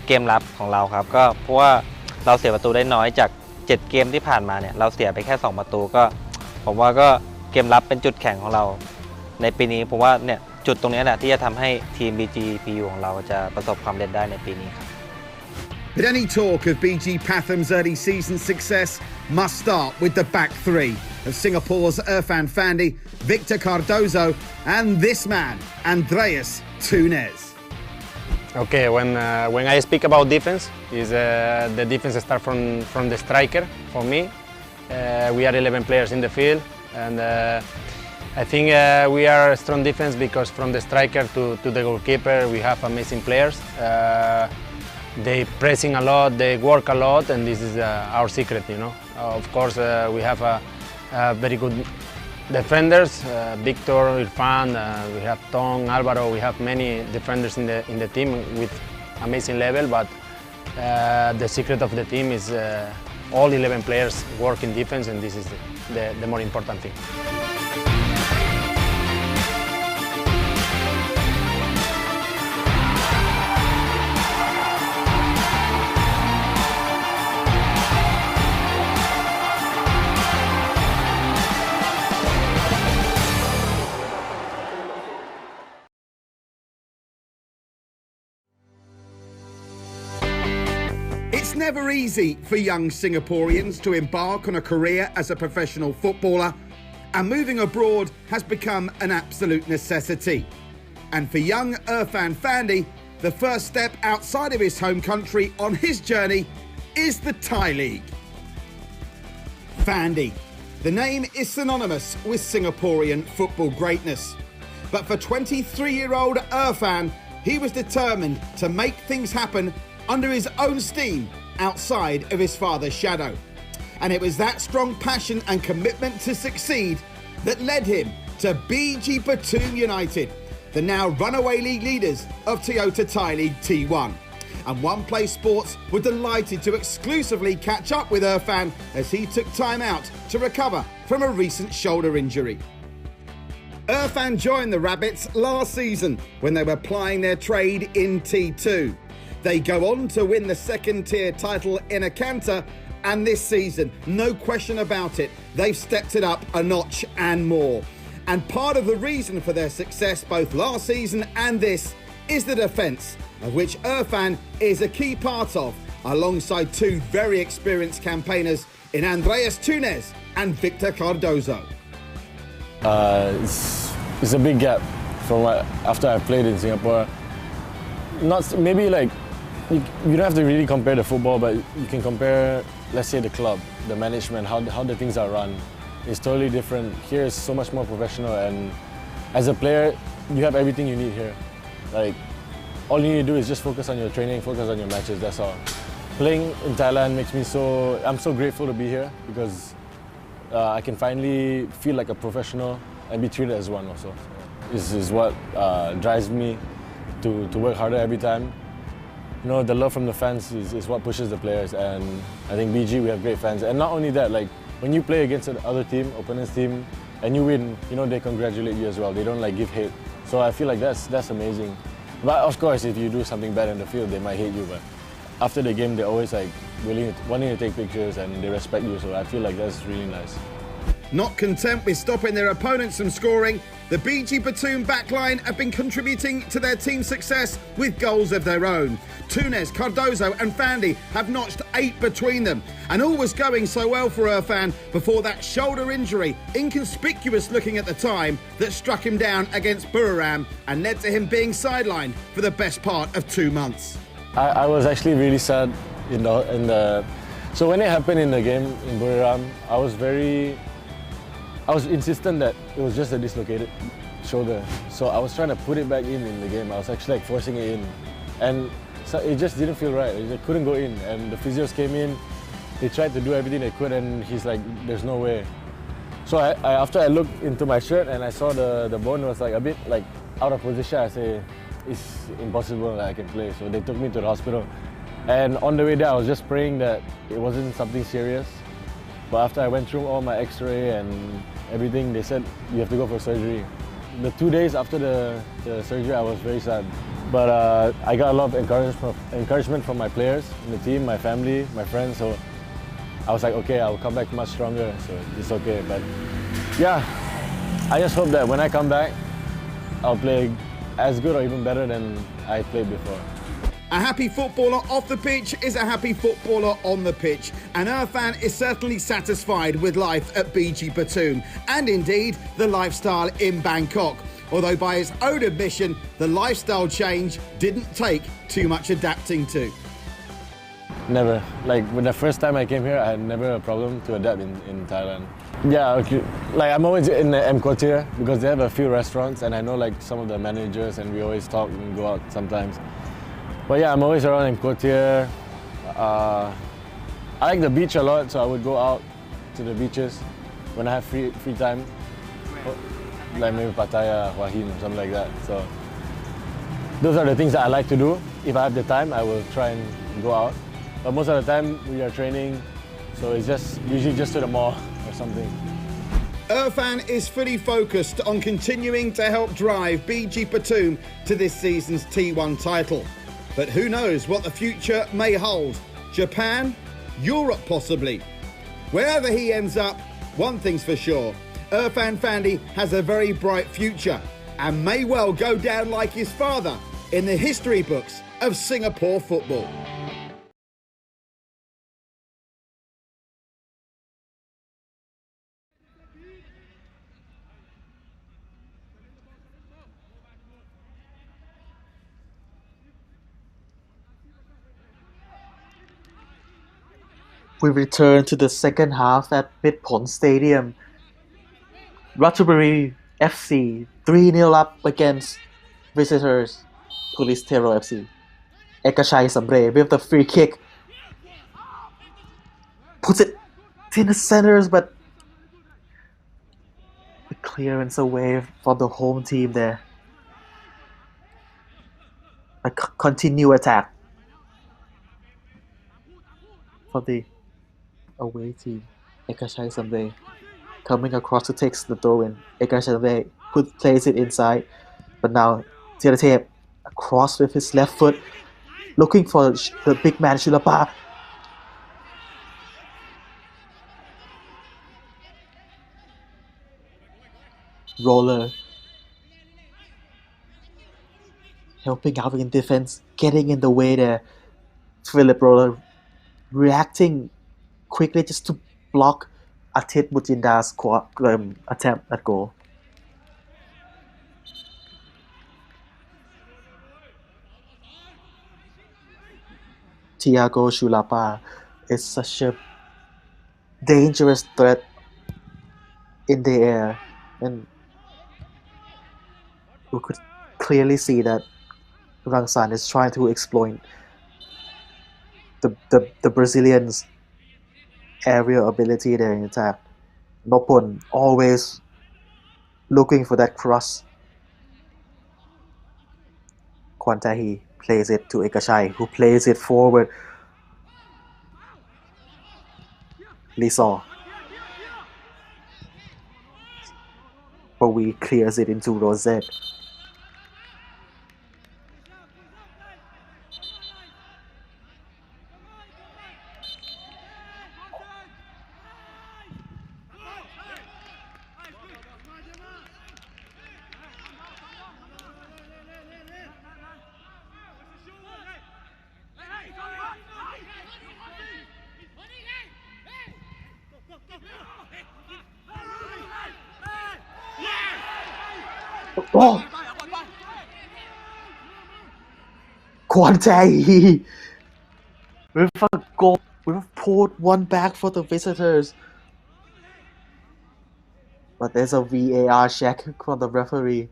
เกมรับของเราครับก็เพราะว่าเราเสียประตูได้น้อยจาก7เกมที่ผ่านมาเนี่ยเราเสียไปแค่2ประตูก็ผมว่าก็เกมรับเป็นจุดแข็งของเราในปีนี้ผมว่าเนี่ยจุดตรงนี้แหละที่จะทำให้ทีม BGPU ของเราจะประสบความสำเร็จได้ในปีนี้ครับ But any talk of BG Pathum's early season success must start with the back three of Singapore's Irfan Fandi, Victor Cardozo, and this man, Andreas Túnez. Okay, when I speak about defense, is the defense start from the striker. For me, we are 11 players in the field, and I think we are a strong defense because from the striker to the goalkeeper, we have amazing players. They pressing a lot, they work a lot, and this is our secret, you know. Of course, we have very good defenders, Victor, Irfan, we have Tong, Alvaro, we have many defenders in the team with amazing level, but the secret of the team is all 11 players work in defense, and this is the more important thing. It's never easy for young Singaporeans to embark on a career as a professional footballer, and moving abroad has become an absolute necessity. And for young Irfan Fandi, the first step outside of his home country on his journey is the Thai League. Fandi. The name is synonymous with Singaporean football greatness. But for 23-year-old Irfan, he was determined to make things happen under his own steam outside of his father's shadow. And it was that strong passion and commitment to succeed that led him to BG Pathum United, the now runaway league leaders of Toyota Thai League T1. And One Play Sports were delighted to exclusively catch up with Irfan as he took time out to recover from a recent shoulder injury. Irfan joined the Rabbits last season when they were plying their trade in T2. They go on to win the second tier title in Akanta, and this season, no question about it, they've stepped it up a notch and more. And part of the reason for their success both last season and this is the defence, of which Irfan is a key part of, alongside two very experienced campaigners in Andreas Tunes and Victor Cardozo. It's a big gap from after I played in Singapore. Not maybe like you don't have to really compare the football, but you can compare, let's say, the club, the management, how the things are run. It's totally different. Here is so much more professional, and as a player, you have everything you need here. Like all you need to do is just focus on your training, focus on your matches. That's all. Playing in Thailand makes me I'm so grateful to be here because I can finally feel like a professional and be treated as one also. This is what drives me to work harder every time. You know, the love from the fans is what pushes the players, and I think BG, we have great fans. And not only that, like when you play against another team, opponent's team, and you win, you know, they congratulate you as well. They don't like give hate. So I feel like that's amazing. But of course, if you do something bad in the field, they might hate you. But after the game, they're always like wanting to take pictures, and they respect you. So I feel like that's really nice. Not content with stopping their opponents from scoring, the BG Batum backline have been contributing to their team's success with goals of their own. Tunes, Cardozo and Fandi have notched 8 between them, and all was going so well for Irfan before that shoulder injury, inconspicuous looking at the time, that struck him down against Buriram and led to him being sidelined for the best part of 2 months. I was actually really sad so when it happened in the game in Buriram, I was insistent that it was just a dislocated shoulder. So I was trying to put it back in the game. I was actually like forcing it in. And so it just didn't feel right. It couldn't go in. And the physios came in, they tried to do everything they could, and he's like, there's no way. So after I looked into my shirt and I saw the bone was like a bit like out of position, I say, it's impossible that I can play. So they took me to the hospital. And on the way there, I was just praying that it wasn't something serious. But after I went through all my x-ray and everything, they said, you have to go for surgery. The 2 days after the surgery, I was very sad. But I got a lot of encouragement from my players in the team, my family, my friends. So I was like, okay, I'll come back much stronger, so it's okay. But yeah, I just hope that when I come back, I'll play as good or even better than I played before. A happy footballer off the pitch is a happy footballer on the pitch, and Irfan is certainly satisfied with life at BG Batum, and indeed the lifestyle in Bangkok. Although by his own admission, the lifestyle change didn't take too much adapting to. Never. Like when the first time I came here, I had never a problem to adapt in Thailand. Yeah, okay. Like I'm always in the M Quartier because they have a few restaurants, and I know like some of the managers, and we always talk and go out sometimes. But yeah, I'm always around in Quartier. I like the beach a lot, so I would go out to the beaches when I have free time. Like maybe Pattaya, Hua Hin, something like that. So those are the things that I like to do. If I have the time, I will try and go out. But most of the time, we are training, so it's just usually just to the mall or something. Irfan is fully focused on continuing to help drive BG Batum to this season's T1 title. But who knows what the future may hold? Japan? Europe possibly? Wherever he ends up, one thing's for sure. Irfan Fandi has a very bright future and may well go down like his father in the history books of Singapore football. We return to the second half at Midpon Stadium. Ratchaburi FC 3-0 up against visitors Police Tero FC. Ekashai Sambre with the free kick. Puts it in the centers, but the clearance away for the home team there. a continue attack for the away team. Ekashai Sambe coming across to take the throw in. Ekashai plays it inside, but now Thirathep across with his left foot, looking for the big man Shulapa. Roller helping out in defense, getting in the way there. Philip Roller reacting quickly just to block Atit Bujinda's attempt at goal. Thiago Chulapa is such a dangerous threat in the air, and we could clearly see that Rangsan is trying to exploit the Brazilians' aerial ability there in attack. Nopon always looking for that cross. Kwantahi plays it to Ekashai, who plays it forward. Lisor. Pawi clears it into Rosette. Oh! Kwantahi with a goal. We've pulled one back for the visitors. But there's a VAR check from the referee.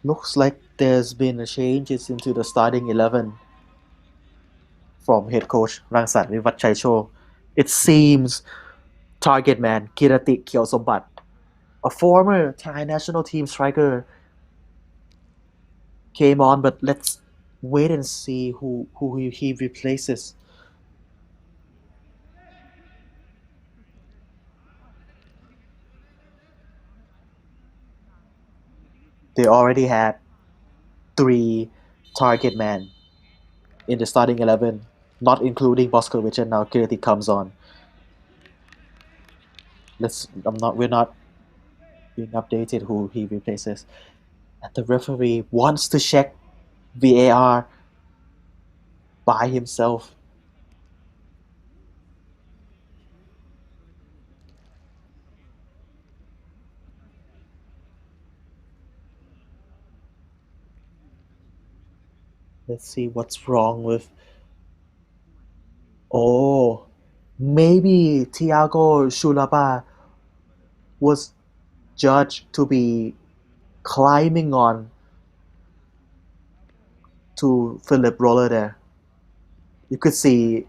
Looks like there's been a changes into the starting 11 from head coach Rangsan Vivatchaicho. It seems target man Kirati Kyosombat, a former Thai national team striker, came on, but let's wait and see who he replaces. They already had 3 target men in the starting 11, not including Boskovic, and now Kirti comes on. We're not being updated who he replaces. And the referee wants to check VAR by himself. Let's see what's wrong with. Oh, maybe Thiago Chulapa was judged to be climbing on to Philip Roller there. You could see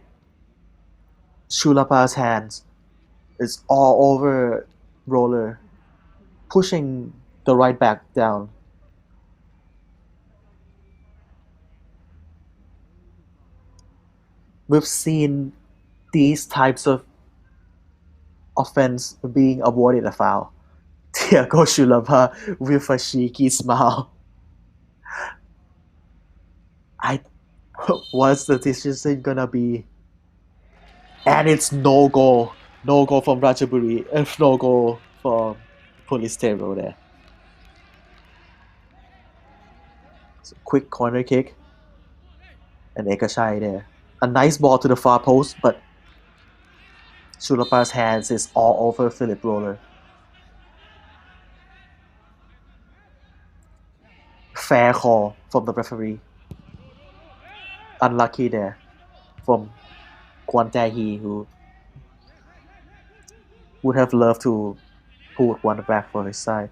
Chulapa's hands is all over Roller, pushing the right back down. We've seen these types of offense being awarded a foul. Thiago Chulapa with a cheeky smile. What's the decision gonna be? And it's no goal. No goal from Ratchaburi. And no goal from Police Tero there. So quick corner kick. And Ekashai there. A nice ball to the far post, but Chulapa's hands is all over Philip Roller. Fair call from the referee. Unlucky there from Kwan Tae-hee, who would have loved to put one back for his side.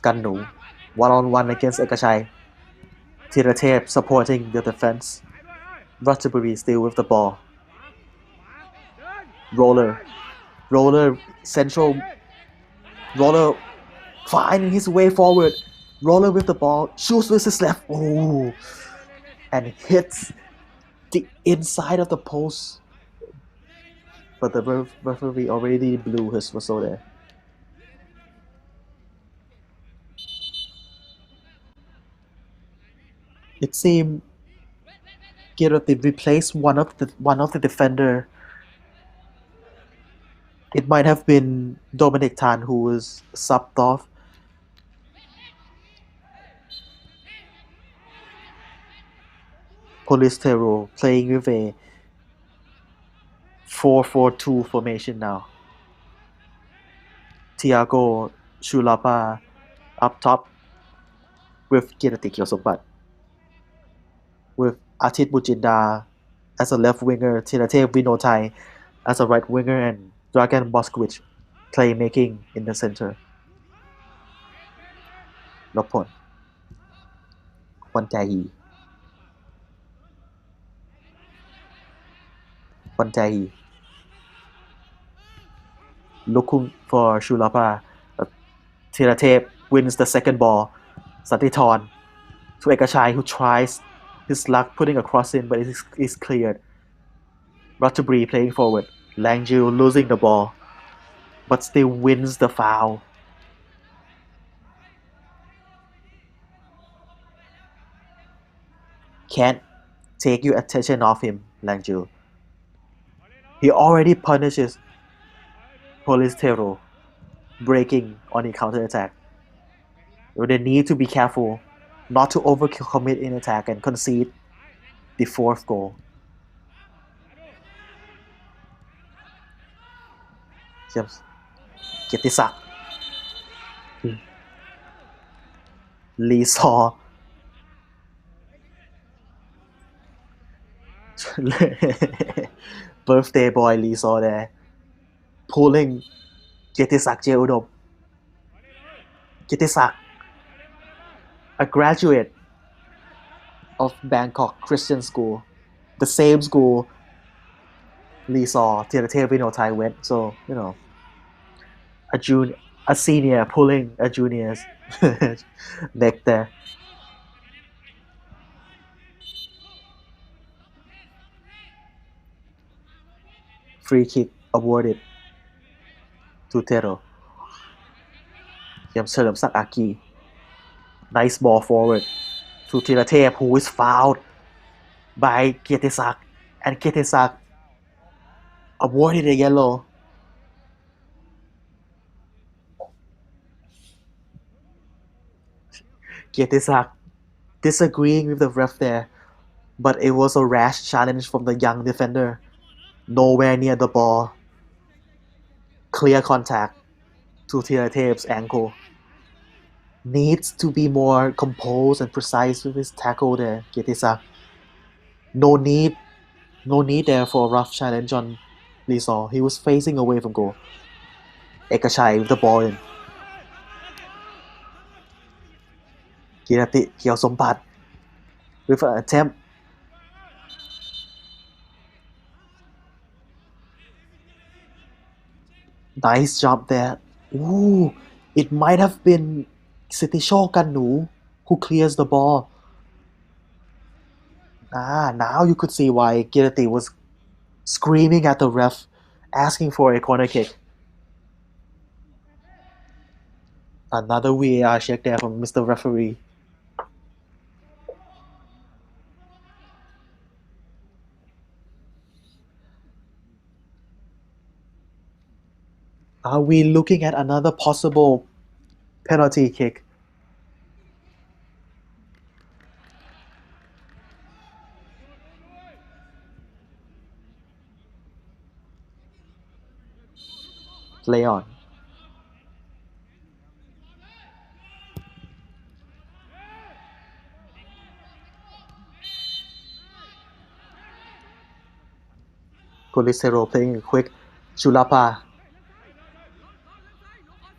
กันหนู one-on-one against เอกชัย ธีรเทพ supporting the defense Ratchaburi still with the ball roller central roller finding his way forward roller with the ball shoots with his left and hits the inside of the post but the referee already blew his whistle there it seemed Girati replaced one of the defender. It might have been Dominic Tan who was subbed off. Police Tero playing with a 4-4-2 formation now. Thiago Chulapa up top with Girati Kyosombat. With Atit Bujinda as a left winger, Thiratev Vinotai as a right winger, and Dragan Boskovic playmaking in the center. ลบพล Wantahi looking for Chulapa. Thiratev wins the second ball. Satithorn to Ekachai who tries his luck putting a cross in but it is cleared. Ratchaburi playing forward. Langju losing the ball but still wins the foul. Can't take your attention off him, Langju. He already punishes Police Tero breaking on the counter attack. They need to be careful not to overcommit in attack and concede the fourth goal. Kietisak Lee Saw birthday boy Lee Saw there pulling Kietisak Udom. Kietisak, a graduate of Bangkok Christian School, the same school Lee Saw Thiratev Vinotai went, so you know a senior pulling a junior's neck there. Free kick awarded to Tero. Cherlimsak Aki. Nice ball forward to Thiratev who is fouled by Kietisak, and Kietisak awarded a yellow. Kietisak disagreeing with the ref there, but it was a rash challenge from the young defender. Nowhere near the ball. Clear contact to Thiratev's ankle. Needs to be more composed and precise with his tackle there, Kietisak. No need there for a rough challenge on Lee Saw. He was facing away from goal. Ekachai with the ball in. Kirati Kyosompat with an attempt. Nice jump there. Ooh, it might have been Sitisho Kannu who clears the ball. Now you could see why Kirati was screaming at the ref, asking for a corner kick. Another VAR check there from Mr. Referee. Are we looking at another possible penalty kick? Play on. Police Tero playing quick. Chulapa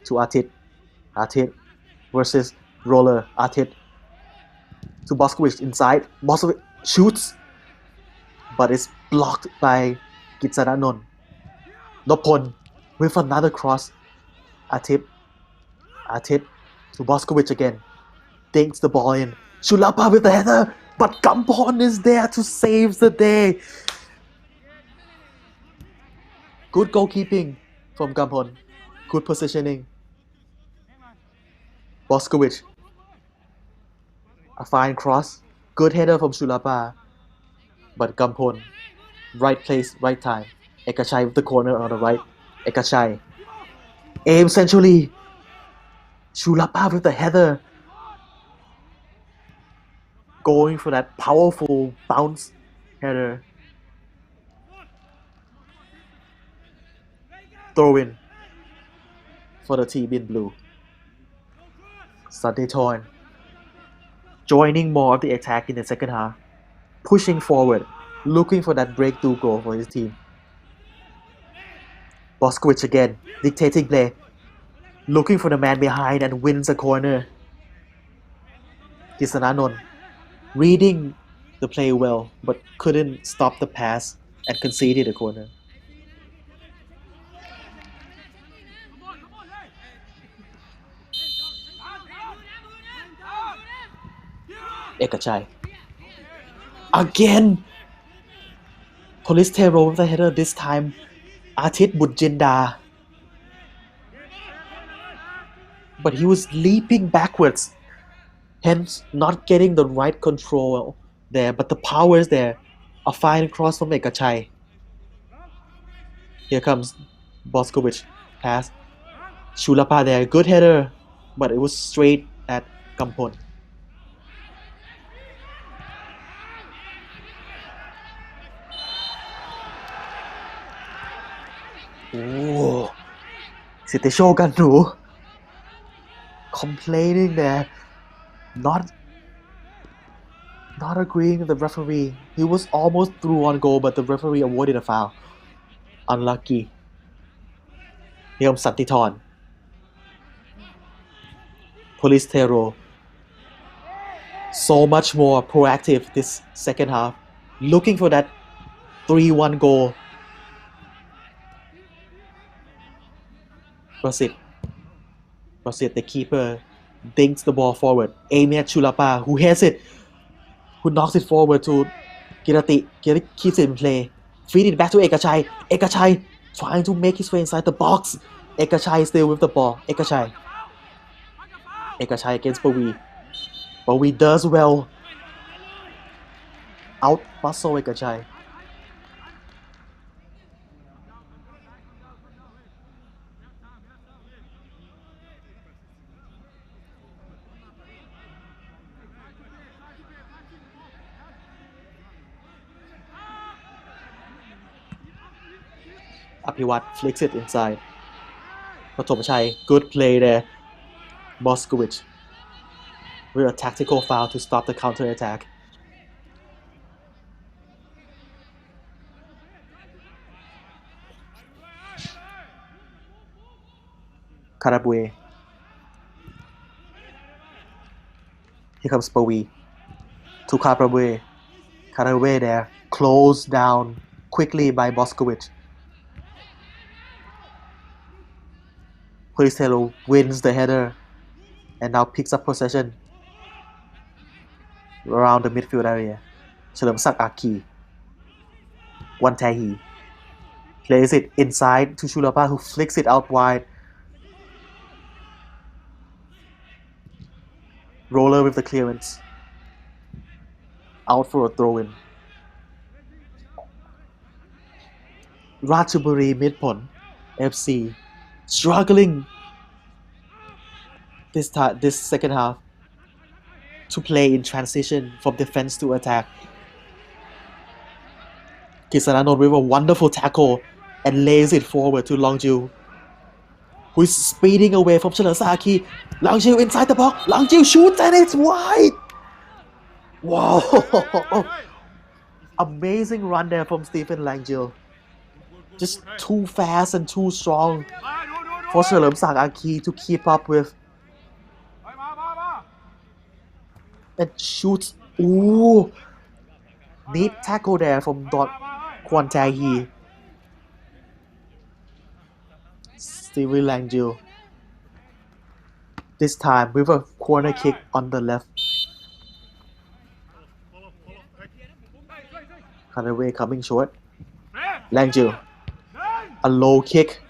to Artit. Artit versus Roller. Artit to Boskowicz inside. Boskowicz shoots, but it's blocked by Kitsananont. Nopon with another cross. Artit to Boskowicz again. Dinks the ball in. Chulapa with the header, but Gampon is there to save the day. Good goalkeeping from Gampon. Good positioning. Boskowicz. A fine cross. Good header from Chulapa. But Gampon. Right place, right time. Ekachai with the corner on the right. Ekachai. Aim centrally. Chulapa with the header. Going for that powerful bounce header. Throw in for the team in blue. Santitorn joining more of the attack in the second half, pushing forward, looking for that breakthrough goal for his team. Boskowicz again, dictating play, looking for the man behind and wins a corner. Kisananon reading the play well, but couldn't stop the pass and conceded a corner. Ekachai. Again! Police Tero with the header this time. Artit Budjinda. But he was leaping backwards. Hence, not getting the right control there. But the power is there. A fine cross from Ekachai. Here comes Boskowicz. Pass. Chulapa there. Good header. But it was straight at Gampon. Ooh. สิทธิโชคกันหนู complaining there, not agreeing with the referee. He was almost through on goal, but the referee awarded a foul. Unlucky. Here comes Santitorn. Police Tero. So much more proactive this second half, looking for that 3-1 goal. Prosit, the keeper, dinks the ball forward. Aiming at Chulapa, who has it, who knocks it forward to Kirati. Kirati keeps it in play. Feed it back to Ekachai. Ekachai trying to make his way inside the box. Ekachai still with the ball. Ekachai against Pawi. Pawi does well. Out muscle Ekachai. Apiwat flicks it inside. Patomchai, good play there. Boskowicz with a tactical foul to stop the counter-attack. Karabue. Here comes Pawi. To Karabue. Karabue there. Closed down quickly by Boskowicz. Police Tero wins the header and now picks up possession around the midfield area. Chalermsak Aki. Wantahi plays it inside to Chulapa, who flicks it out wide. Roller with the clearance. Out for a throw-in. Ratchaburi Midpon FC struggling this second half to play in transition from defense to attack. Kisananon with a wonderful tackle and lays it forward to Longju, who is speeding away from Chalermsak. Longju inside the box. Longju shoots and it's wide. Wow! Amazing run there from Stephen Langil. Just too fast and too strong. for เฉลิมศักดิ์ Aki to keep up with and shoots. Ooh, neat tackle there from Kwon Tae-hee. Steven Langju. This time with a corner kick on the left. Cutaway coming short. Langju. A low kick.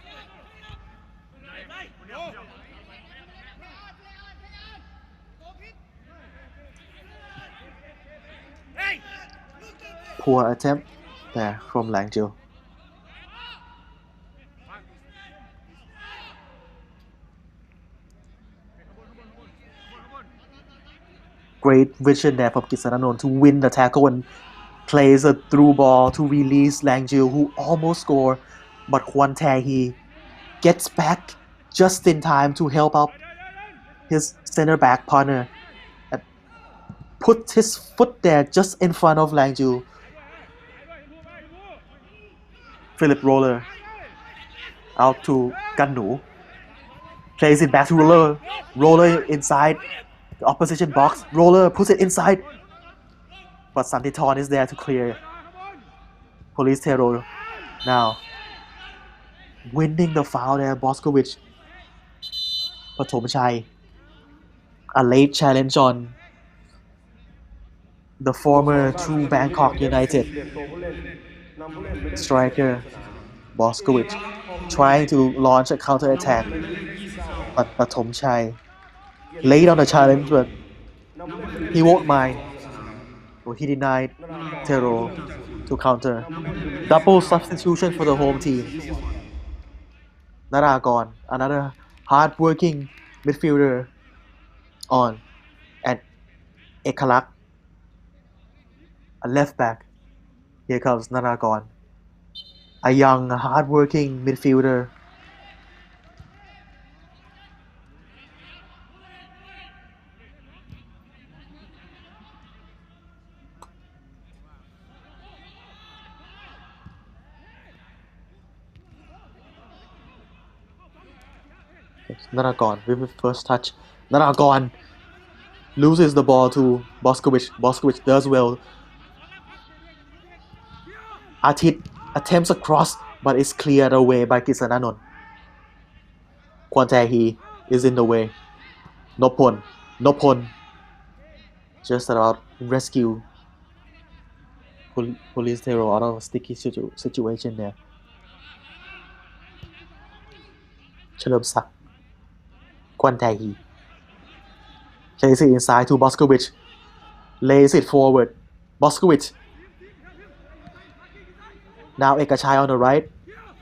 Poor attempt there from Langju. Great vision there from Kisananon to win the tackle and plays a through ball to release Langju, who almost scored, but Kwon Tae-hee gets back just in time to help out his center back partner and put his foot there just in front of Langju. Philip Roller out to Gannu, plays it back to Roller. Roller inside the opposition box. Roller puts it inside, but Santiton is there to clear. Police Tero now winning the foul there. Boskowicz, Patomchai, a late challenge on the former True Bangkok United striker Boskowicz, trying to launch a counter attack, but Patomchai late on the challenge, but he won't mind. So he denied Tero to counter. Double substitution for the home team. Naragon, another hard-working midfielder on, and Ekalak, a left back. Here comes Naragon, a young, hard-working midfielder. Naragon with the first touch. Naragon loses the ball to Boskowicz. Boskowicz does well. Atit attempts a cross, but is cleared away by Kisananon. Kwon Tae-hee is in the way. Nopon just about rescue Police Tero out of a sticky situation there. เฉลิมศักดิ์ Kwon Tae-hee plays it inside to Boskowicz, lays it forward. Boskowicz. Now Ekachai on the right.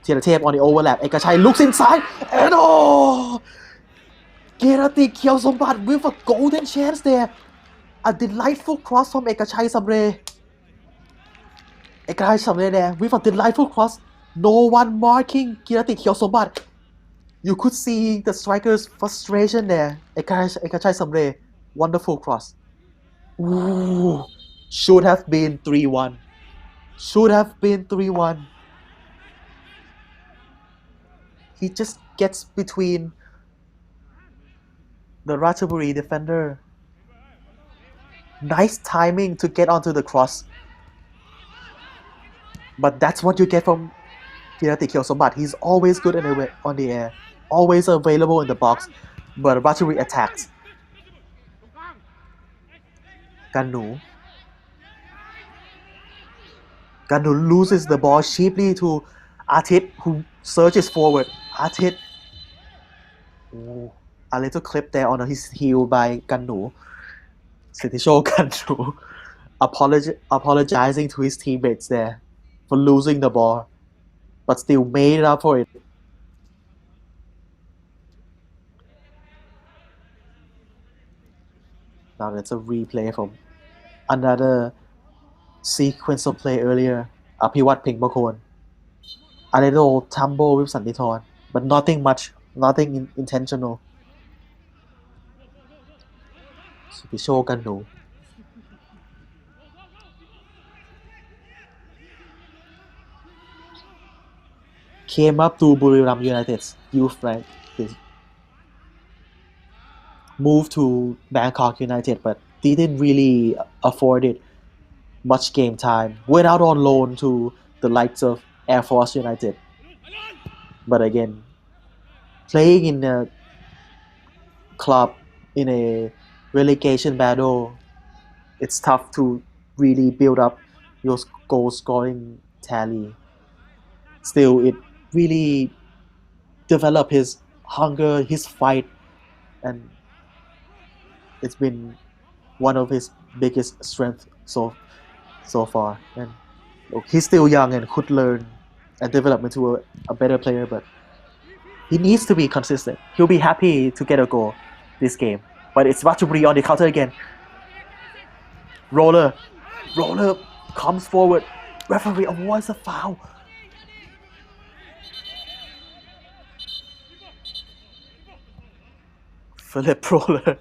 Thirathep on the overlap. Ekachai looks inside and oh! Kirati Kyosombat with a golden chance there. A delightful cross from Ekachai Samre. Ekachai Samre there with a delightful cross. No one marking Kirati Kyosombat. You could see the striker's frustration there. Ekachai Samre. Wonderful cross. Ooh, should have been 3-1. Should have been 3-1. He just gets between the Ratchaburi defender. Nice timing to get onto the cross. But that's what you get from Kirati Kyosombat. He's always good on the air. Always available in the box. But Ratchaburi attacks. Gannu loses the ball cheaply to Atit, who surges forward. Atit. Ooh, a little clip there on his heel by Gannu. Sitisho Gannu apologizing to his teammates there for losing the ball, but still made up for it. Now that's a replay from another sequence of play earlier. Apiwat Pingmakon. A little tumble with Santiton, but nothing much, nothing intentional. Sutisho Gannu. Came up to Buriram United's youth rank They moved to Bangkok United, but didn't really afford it much game time. Went out on loan to the likes of Air Force United. But again, playing in a club in a relegation battle, it's tough to really build up your goal scoring tally. Still, it really developed his hunger, his fight, and it's been one of his biggest strengths so far. And look, he's still young and could learn and develop into a better player, but he needs to be consistent. He'll be happy to get a goal this game. But it's Ratchaburi on the counter again. Roller comes forward. Referee awards a foul. Philip Roller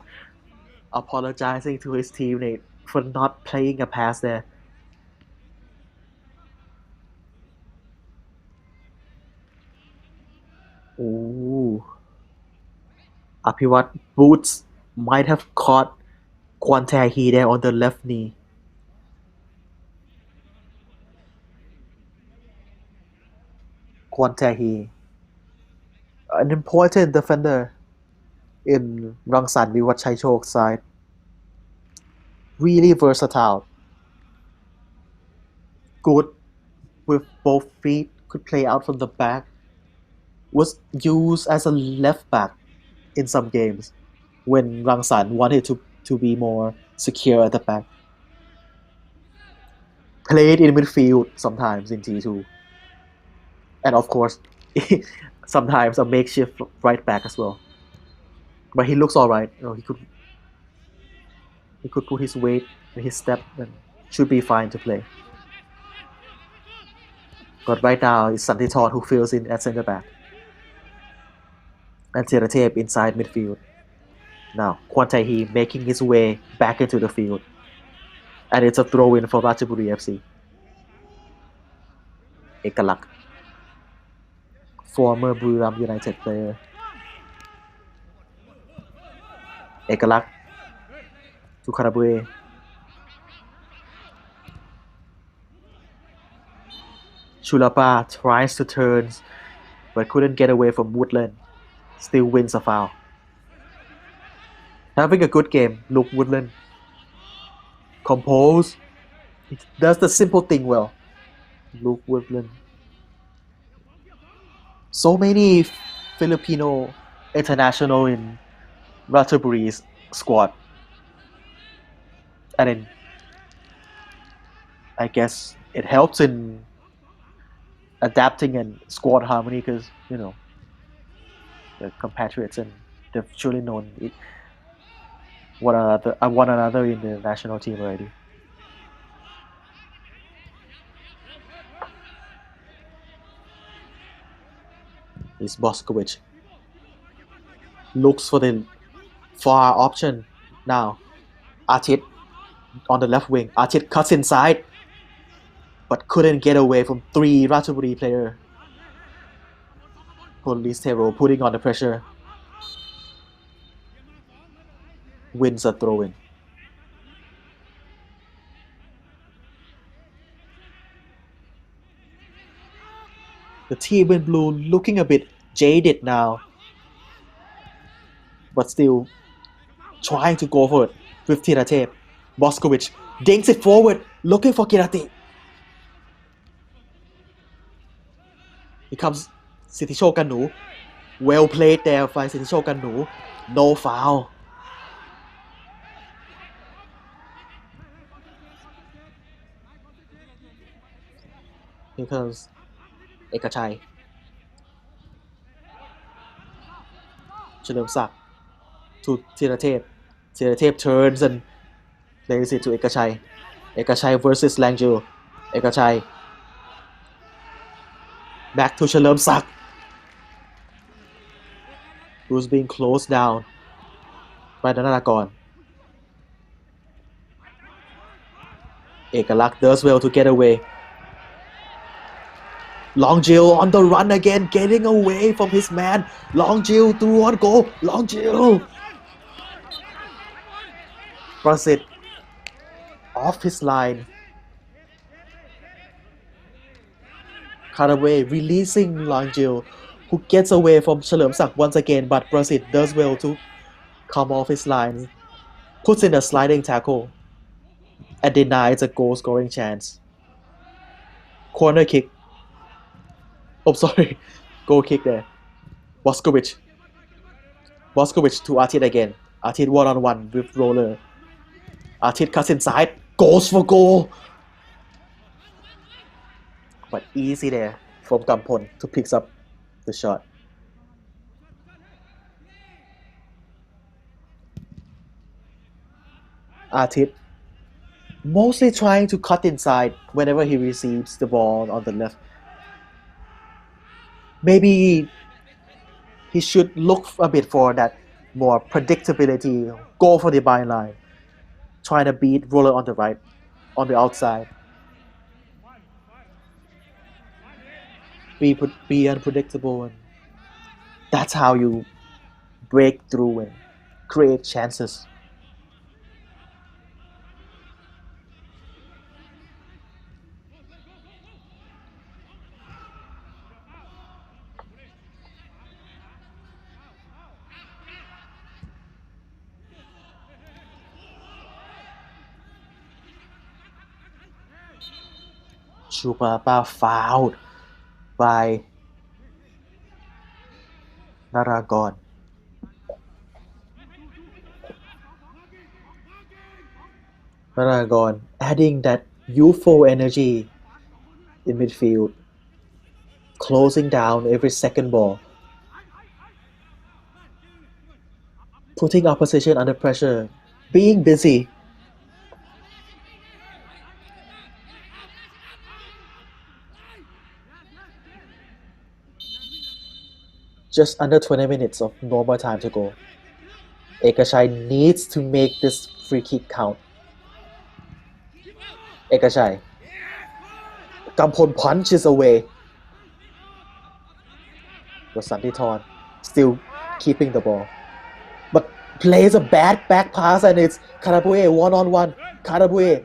apologizing to his teammate for not playing a pass there. Ooh. Apiwat boots might have caught Kwantahi there on the left knee. Kwantahi, an important defender in Rangsan Viwatchaichok's side. Really versatile. Good with both feet, could play out from the back. Was used as a left back in some games when Rangsan wanted to be more secure at the back. Played in midfield sometimes in T2. And of course, sometimes a makeshift right back as well. But he looks alright. You know, he could put his weight and his step and should be fine to play. But right now it's Santitor who fills in at centre back. And Teratep inside midfield. Now Kwantahi making his way back into the field. And it's a throw-in for Ratchaburi FC. Ekalak, former Buriram United player. Ekalak to Karabue. Chulapa tries to turn but couldn't get away from Woodland. Still wins a foul. Having a good game, Luke Woodland. Compose. He does the simple thing well. Luke Woodland. So many Filipino international in Ratchaburi's squad. And then I guess it helps in adapting and squad harmony because, you know, the compatriots and they've surely known one another in the national team already. Is Boskowicz. Looks for the far option now. Archit on the left wing. Archit cuts inside but couldn't get away from three Ratchaburi player. Police Tero putting on the pressure. Wins a throw-in. The team in blue looking a bit jaded now, but still trying to go for it with Tiratep. Boskowicz dinks it forward, looking for Kirati. Here comes Sitisho Kanu. Well played there by Sitisho Kanu. No foul. Here comes Ekachai. Chalemsak to Tiratep. Tiratep turns and plays it to Ekachai. Ekachai versus Langju. Ekachai. Back to Chalemsak, who's being closed down by Nanakon. Ekalak does well to get away. Long Jill on the run again, getting away from his man. Long Jill through on goal. Long Jill. Prasit off his line. Cut away, releasing Long Jill, who gets away from Chalermsak once again, but Prasit does well to come off his line. Puts in a sliding tackle and denies a goal scoring chance. Corner kick. Oh, sorry. Goal kick there. Boskovic to Artit again. Artit one-on-one with Roller. Artit cuts inside. Goes for goal. But easy there from Kampon to pick up the shot. Artit mostly trying to cut inside whenever he receives the ball on the left. Maybe he should look a bit for that more predictability. Go for the byline. Trying to beat Roller on the right, on the outside. Be unpredictable, and that's how you break through and create chances. Chupapa fouled by Naragon. Naragon adding that youthful energy in midfield, closing down every second ball, putting opposition under pressure, being busy. Just under 20 minutes of normal time to go. Ekachai needs to make this free kick count. Ekachai. Kampon punches away. But Santiton still keeping the ball. But plays a bad back pass and it's Karabue one-on-one. Karabue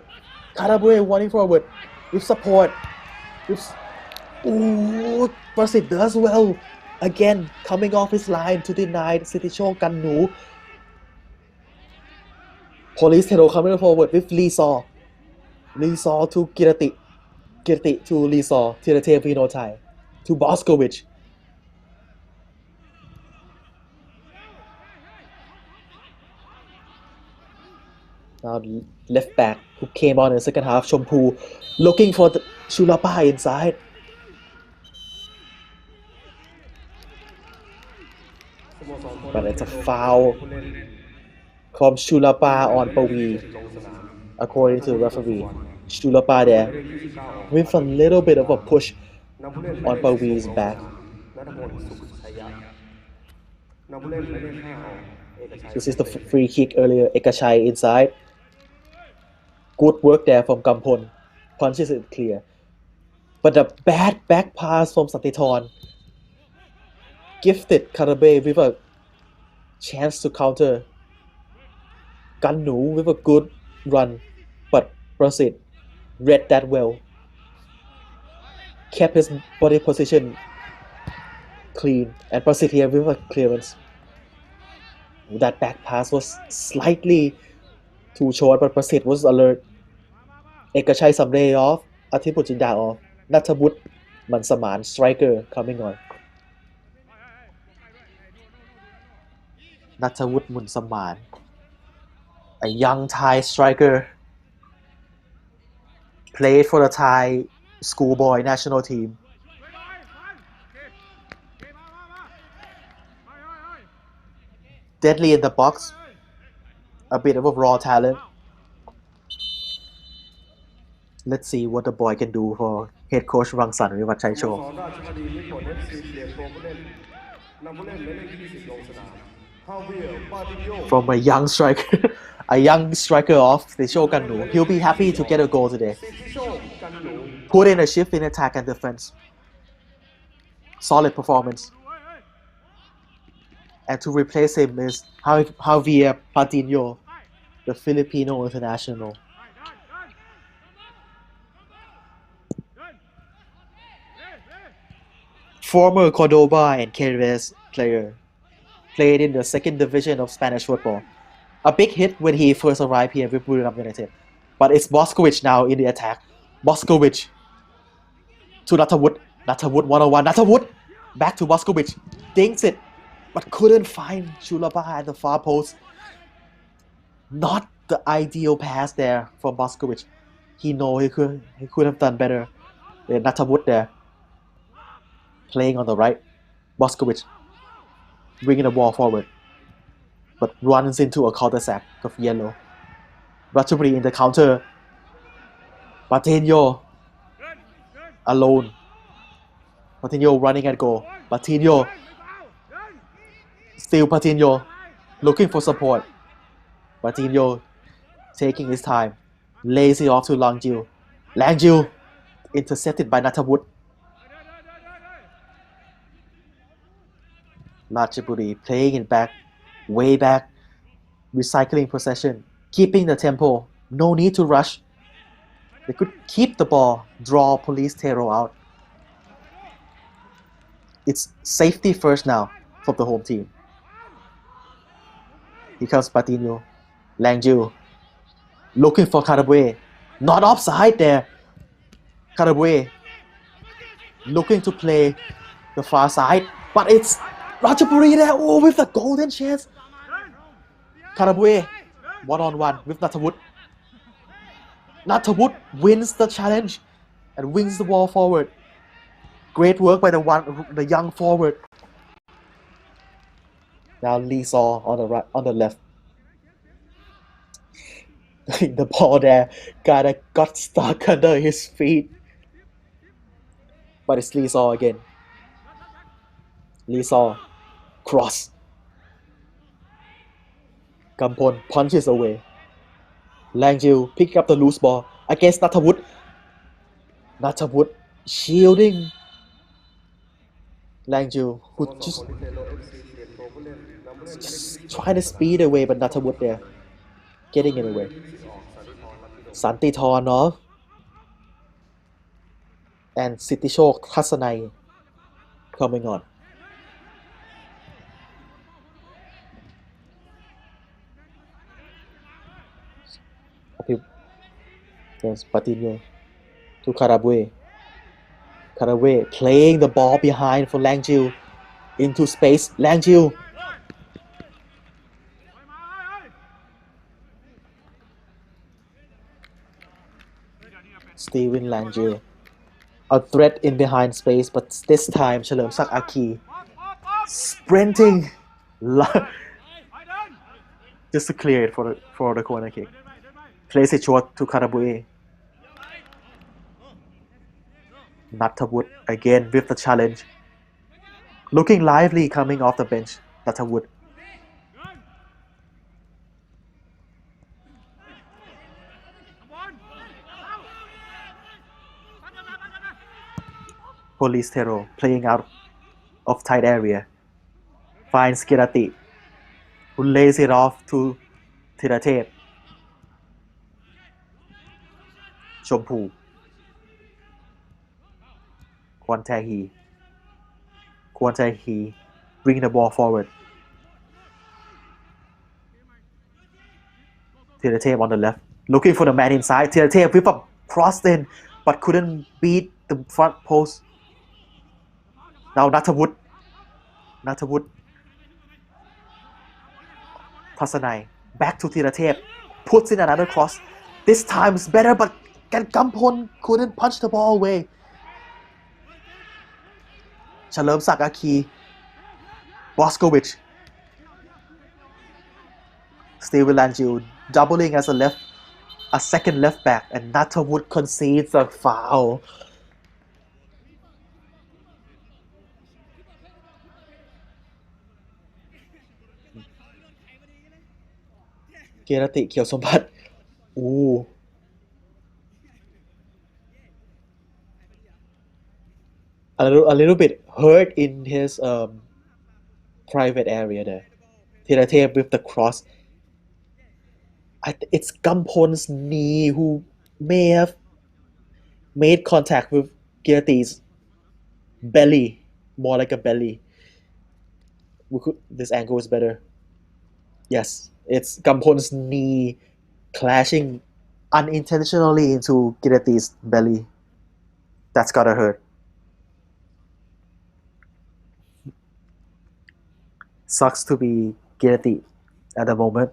running forward with support. Ooh, Prasit does well. Again, coming off his line to deny Siticho Kannu. Police Tero coming forward with Lisaw to Kirati to Lisaw. Tirate Vinotai to Boskovic. Now left back who came on in the second half, Chompu, looking for the Shulapa inside. But it's a foul from Shulapa on Pawi, according to the referee. Shulapa there with a little bit of a push on Pawi's back. This is the free kick earlier. Ekachai inside. Good work there from Kampon. Punches it clear. But the bad back pass from Santiton gifted Karabe with a chance to counter. Kannu with a good run, but Prasit read that well. Kept his body position clean, and Prasit here with a clearance. That back pass was slightly too short, but Prasit was alert. Ekachai Samre off, Athip Puchinda off, Nathabut Mansaman striker coming on. Nathavut Munsaman, a young Thai striker, played for the Thai schoolboy national team. Deadly in the box, a bit of a raw talent. Let's see what the boy can do for head coach Rangsan Vivatchai Cho. From a young striker off, they show Kannu. He'll be happy to get a goal today. Put in a shift in attack and defense. solid performance. And to replace him is Javier Patiño, the Filipino international. Former Cordoba and Queres player, played in the second division of Spanish football. A big hit when he first arrived here with Buriram United. But it's Boskovic now in the attack. Boskovic to Natawut. Natawut 101. Natawut back to Boskovic. Dinks it, but couldn't find Chulaba at the far post. Not the ideal pass there from Boskovic. He could have done better. Natawut there, playing on the right. Boskovic bringing the ball forward, but runs into a counter-sack of yellow. Ratchaburi in the counter. Patino alone. Patino running at goal. Patino. Still Patino looking for support. Patino taking his time. Lays it off to Langjiu. Langjiu intercepted by Natawut. Ratchaburi playing it back, way back, recycling possession, keeping the tempo. No need to rush. They could keep the ball, draw Police Tero out. It's safety first now for the home team. Here comes Patino. Langjiu looking for Karabue. Not offside there. Karabue looking to play the far side, but it's Ratchaburi there. Oh, with the golden chance. Karabue one-on-one with Natawut. Natawut wins the challenge and wins the ball forward. Great work by the young forward. Now Lee Saw on the left. The ball there got stuck under his feet. But it's Lee Saw again. Lee Saw cross. Kampon punches away. Langjiu pick up the loose ball against Natawut. Natawut shielding Langjiu, who just trying to speed away, but Natawut there getting in the way. Santitornov and Sittishokทัศนัย coming on. Yes, Patino to Karabue. Karabue playing the ball behind for Langjiu into space. Langjiu Steven Langjiu, a threat in behind space, but this time Chalermsak Aki sprinting just to clear it for the corner kick. Plays it short to Karabue. Natawut again with the challenge. Looking lively coming off the bench. Natawut. Police Tero playing out of tight area. Finds Kirati, who lays it off to Thirathep. Chompu. Kwantahi bring the ball forward. Thirathep on the left, looking for the man inside. Thirathep with a cross in, but couldn't beat the front post. Now Natawut.ทัศนัย back to Thirathep, puts in another cross. This time is better, but Kampon couldn't punch the ball away. Chalermsak Aki. Boskovic. Steven Langjiu doubling as a second left back, and Natawut concedes a foul. Kirati เขียวสมบัติ Ooh. a little bit hurt in his private area there. Thiratev with the cross. It's Gampon's knee who may have made contact with Kirti's belly, more like a belly. This angle is better. Yes, it's Gampon's knee clashing unintentionally into Kirti's belly. That's gotta hurt. Sucks to be Kirti at the moment,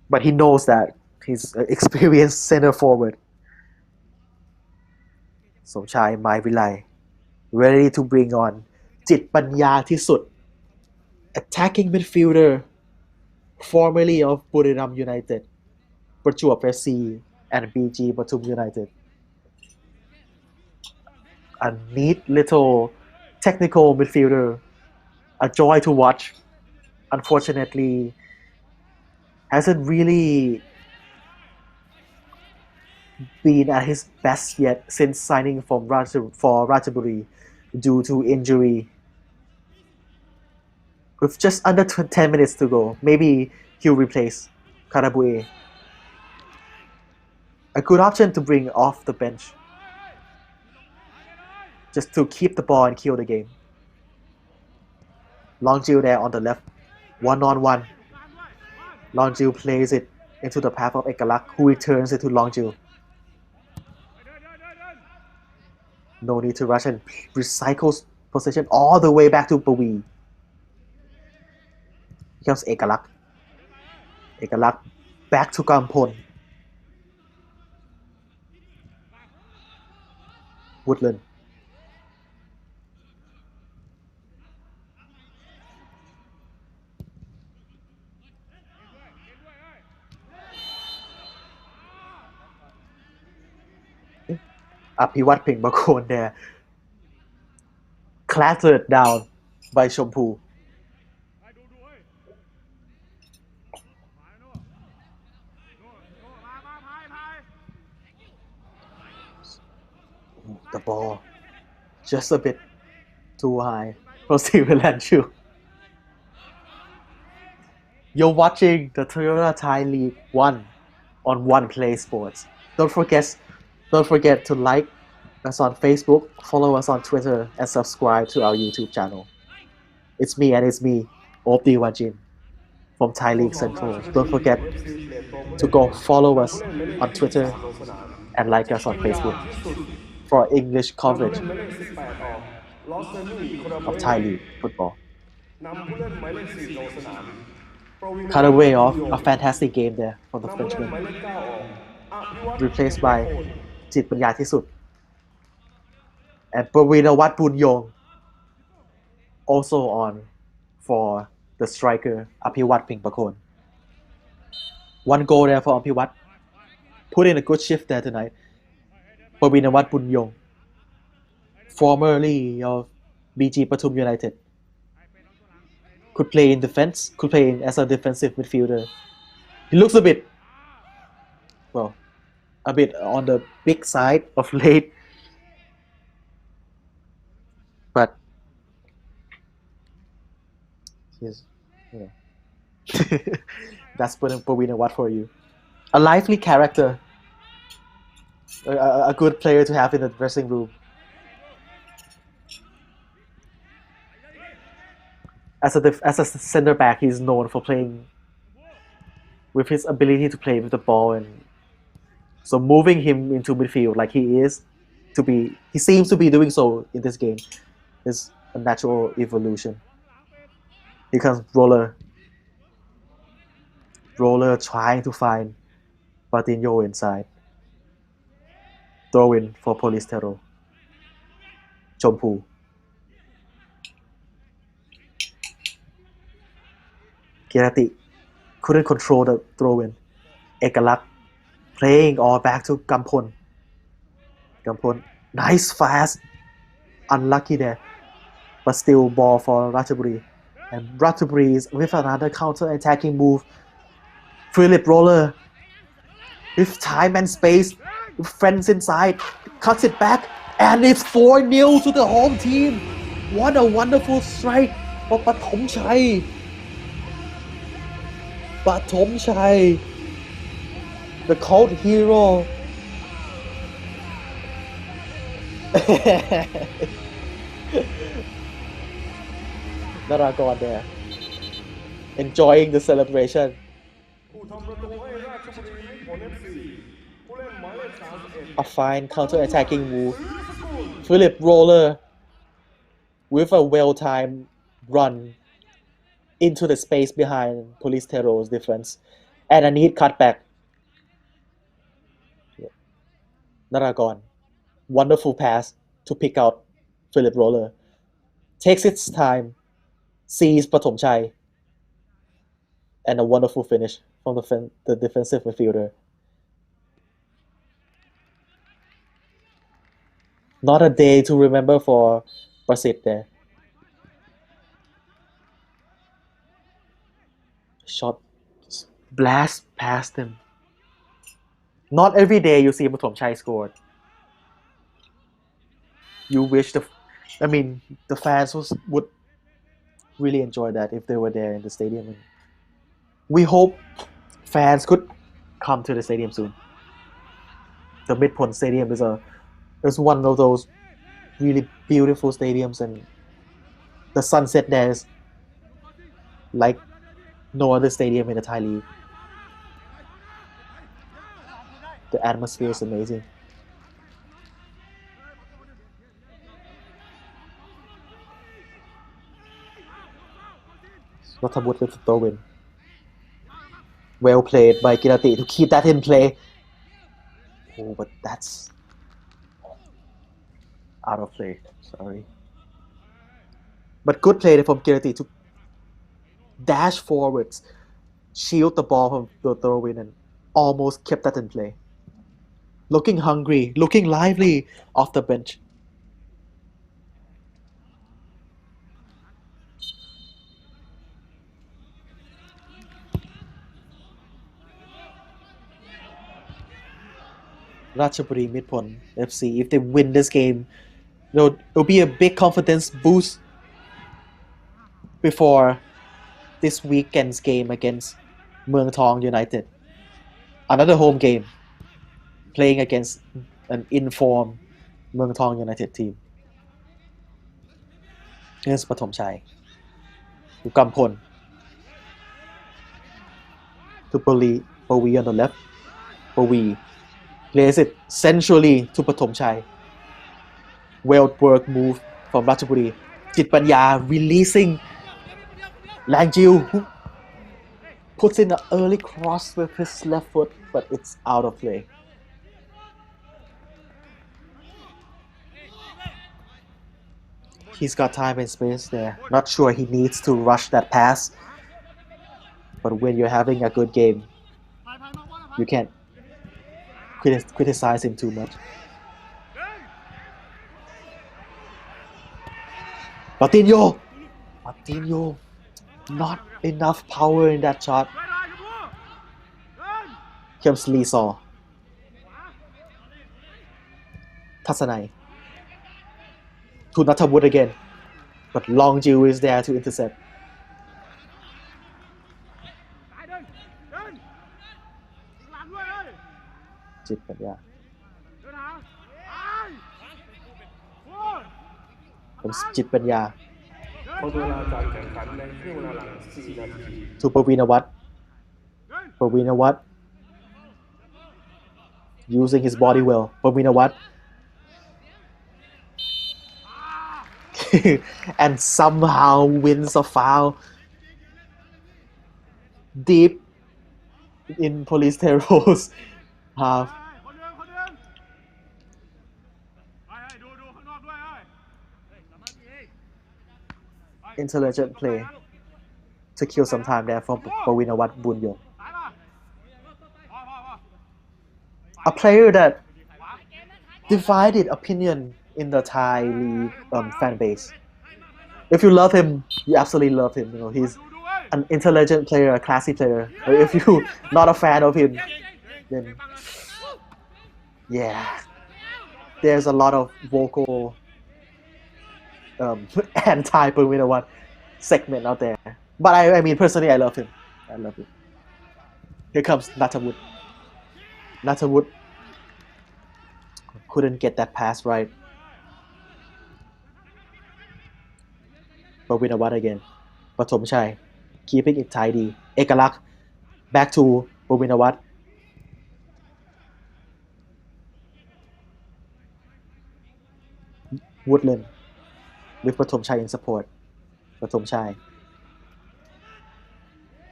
but he knows that he's an experienced center forward. สมชายไม้วิไล ready to bring on จิตปัญญาที่สุด attacking midfielder formerly of Buriram United ประจวบ FC and BG Pathum United a neat little technical midfielder a joy to watch unfortunately hasn't really been at his best yet since signing for Ratchaburi due to injury. With just under 10 minutes to go, maybe he'll replace Karabue. A good option to bring off the bench, just to keep the ball and kill the game. Longjil there on the left, one-on-one. Longjil plays it into the path of Ekalak, who returns it to Longjil. No need to rush and recycles possession all the way back to Pawi. Here comes Ekalak. Ekalak back to Kampon. Woodland. Apiwat Ping Bakon there clattered down by Shompu. The ball just a bit too high for Steven Lanchu. You're watching the Toyota Thai League 1 on One Play Sports. Don't forget to like us on Facebook, follow us on Twitter, and subscribe to our YouTube channel. It's me, Opti Wajin from Thai League Central. Don't forget to go follow us on Twitter and like us on Facebook for English coverage of Thai League football. Cut away off a fantastic game there for the Frenchman. Replaced by จิตปัญญาที่สุด and Pawinawat Bunyong also on for the striker Apiwat Pingpakon. One goal there for Apiwat. Put in a good shift there tonight. Pawinawat Bunyong, formerly of BG Pathum United, could play in defense, could play as a defensive midfielder. He looks a bit on the big side of late, but he's, that's Pawinawat for you. A lively character, a good player to have in the dressing room. As a center back, he's known for playing with his ability to play with the ball, and so moving him into midfield like he seems to be doing so in this game is a natural evolution. Here comes Roller trying to find Patino inside. Throw in for Police Tero. Chompu. Kirati couldn't control the throw in. Ekalak playing all back to Gampon. Nice fast. Unlucky there. But still ball for Ratchaburi. And Ratchaburi is with another counter-attacking move. Philip Roller with time and space. With friends inside. Cuts it back. and it's 4-0 to the home team. What a wonderful strike for ปฐมชัย the cult hero. นารากร there enjoying the celebration. ผู้ทำประตูให้ราชบุรีผล FC ผู้เล่นหมายเลข31 A fine counter-attacking move. Philip Roller with a well-timed run into the space behind Police Tero's defense and a neat cutback. Naragon, wonderful pass to pick out Philip Roller. Takes its time, sees Patomchai, and a wonderful finish from the defensive midfielder. Not a day to remember for Prasit there. Shot blast past him. Not every day you see Patomchai scored. You wish the fans would really enjoy that if they were there in the stadium. And we hope fans could come to the stadium soon. The Midpon Stadium is one of those really beautiful stadiums, and the sunset there is like no other stadium in the Thai League. The atmosphere is amazing. Ratchaburi with the throw-in. Well played by Kirati to keep that in play. Oh, but that's out of play. Sorry. But good play from Kirati to dash forwards, shield the ball from the throw-in, and almost kept that in play. Looking hungry, looking lively off the bench. Ratchaburi Midpon FC, if they win this game, it'll be a big confidence boost before this weekend's game against Muang Thong United. Another home game, playing against an informed Muang Thong United team. Here's Patomchai to Kampon, to Pawi on the left. Pawi plays it centrally to Patomchai. Well work move from Ratchaburi. Jitpanya releasing Langjil, who puts in an early cross with his left foot, but it's out of play. He's got time and space there. Not sure he needs to rush that pass. But when you're having a good game, you can't criticize him too much. Martinho, not enough power in that shot. Comes Lee Saw. Tatsanai. To Nathamwood again. But Longjiu is there to intercept. Jitpanya. From Jitpanya. หมดเวลาการแข่งขันในครึ่งเวลาหลัง 4 นาที To Pawinawat. Pawinawat. Using his body well. Pawinawat. And somehow wins a foul deep in Police Tero's half. Intelligent play to kill some time there from Pawinawat Bunyong. A player that divided opinion in the Thai League fan base. If you love him, you absolutely love him. He's an intelligent player, a classy player. But if you're not a fan of him, then yeah, there's a lot of vocal anti Pavina Wat segment out there. But I mean, personally, I love him. I love him. Here comes Natawut. Natawut couldn't get that pass right. Pavina Wat again. Pathom Chai. Keeping it tidy. Ekalak. Back to Pavina Wat. Woodland with Pathom Chai in support. Pathom Chai.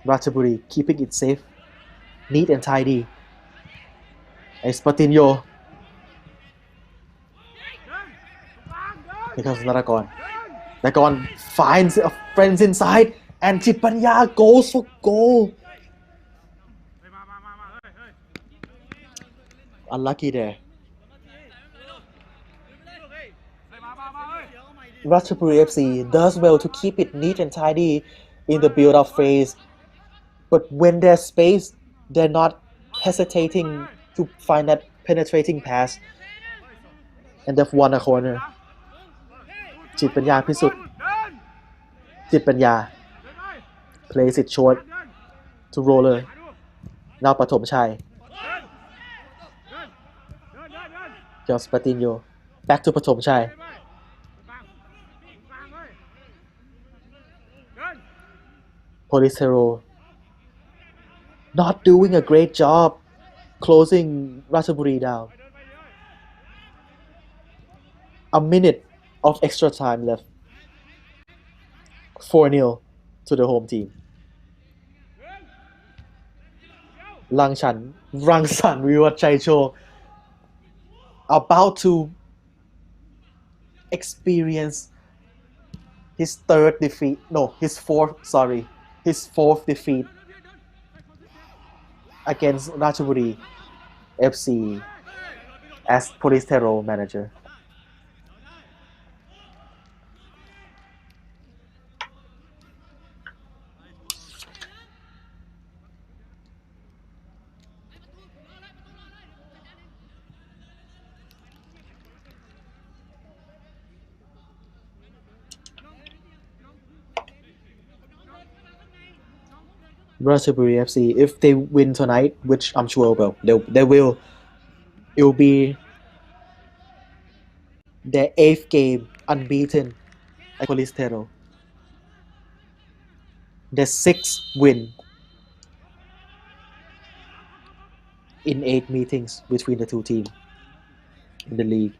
Ratchaburi keeping it safe, neat and tidy. Espatinho. Here comes Naragon. Naragon finds friends inside and Chipanya goes for goal. Unlucky there. Ratchaburi FC does well to keep it neat and tidy in the build-up phase, but when there's space, they're not hesitating to find that penetrating pass, and they've won a corner. Chipanya Pisut. Chipanya plays it short to Roller. Now Pathom Chai. Just Patinho. Back to Pathom Chai. Police Tero not doing a great job closing Ratchaburi down. A minute of extra time left. 4-0 to the home team. Rangsan Viwatchaicho about to experience his fourth defeat against Ratchaburi FC as Police Tero manager. Ratchaburi FC, if they win tonight, which I'm sure they will, it will be their 8th game unbeaten at Police Tero. Their 6th win in 8 meetings between the two teams in the league.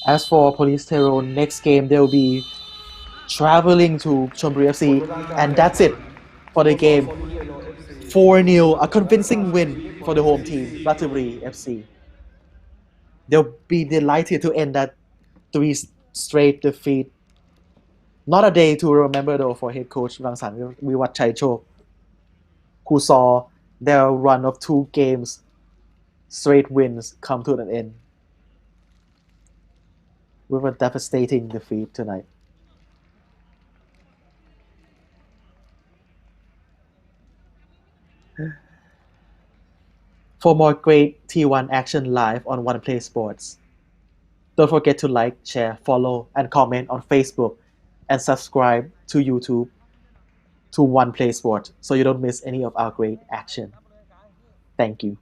As for Police Tero, next game they'll be traveling to Chonburi FC, and that's it for the game. 4-0, a convincing win for the home team, Ratchaburi FC. They'll be delighted to end that 3 straight defeat. Not a day to remember though for head coach Rangsan Viwatchaicho, who saw their run of 2 games straight wins come to an end with a devastating defeat tonight. For more great T1 action live on One Play Sports, don't forget to like, share, follow, and comment on Facebook, and subscribe to YouTube to One Play Sport so you don't miss any of our great action. Thank you.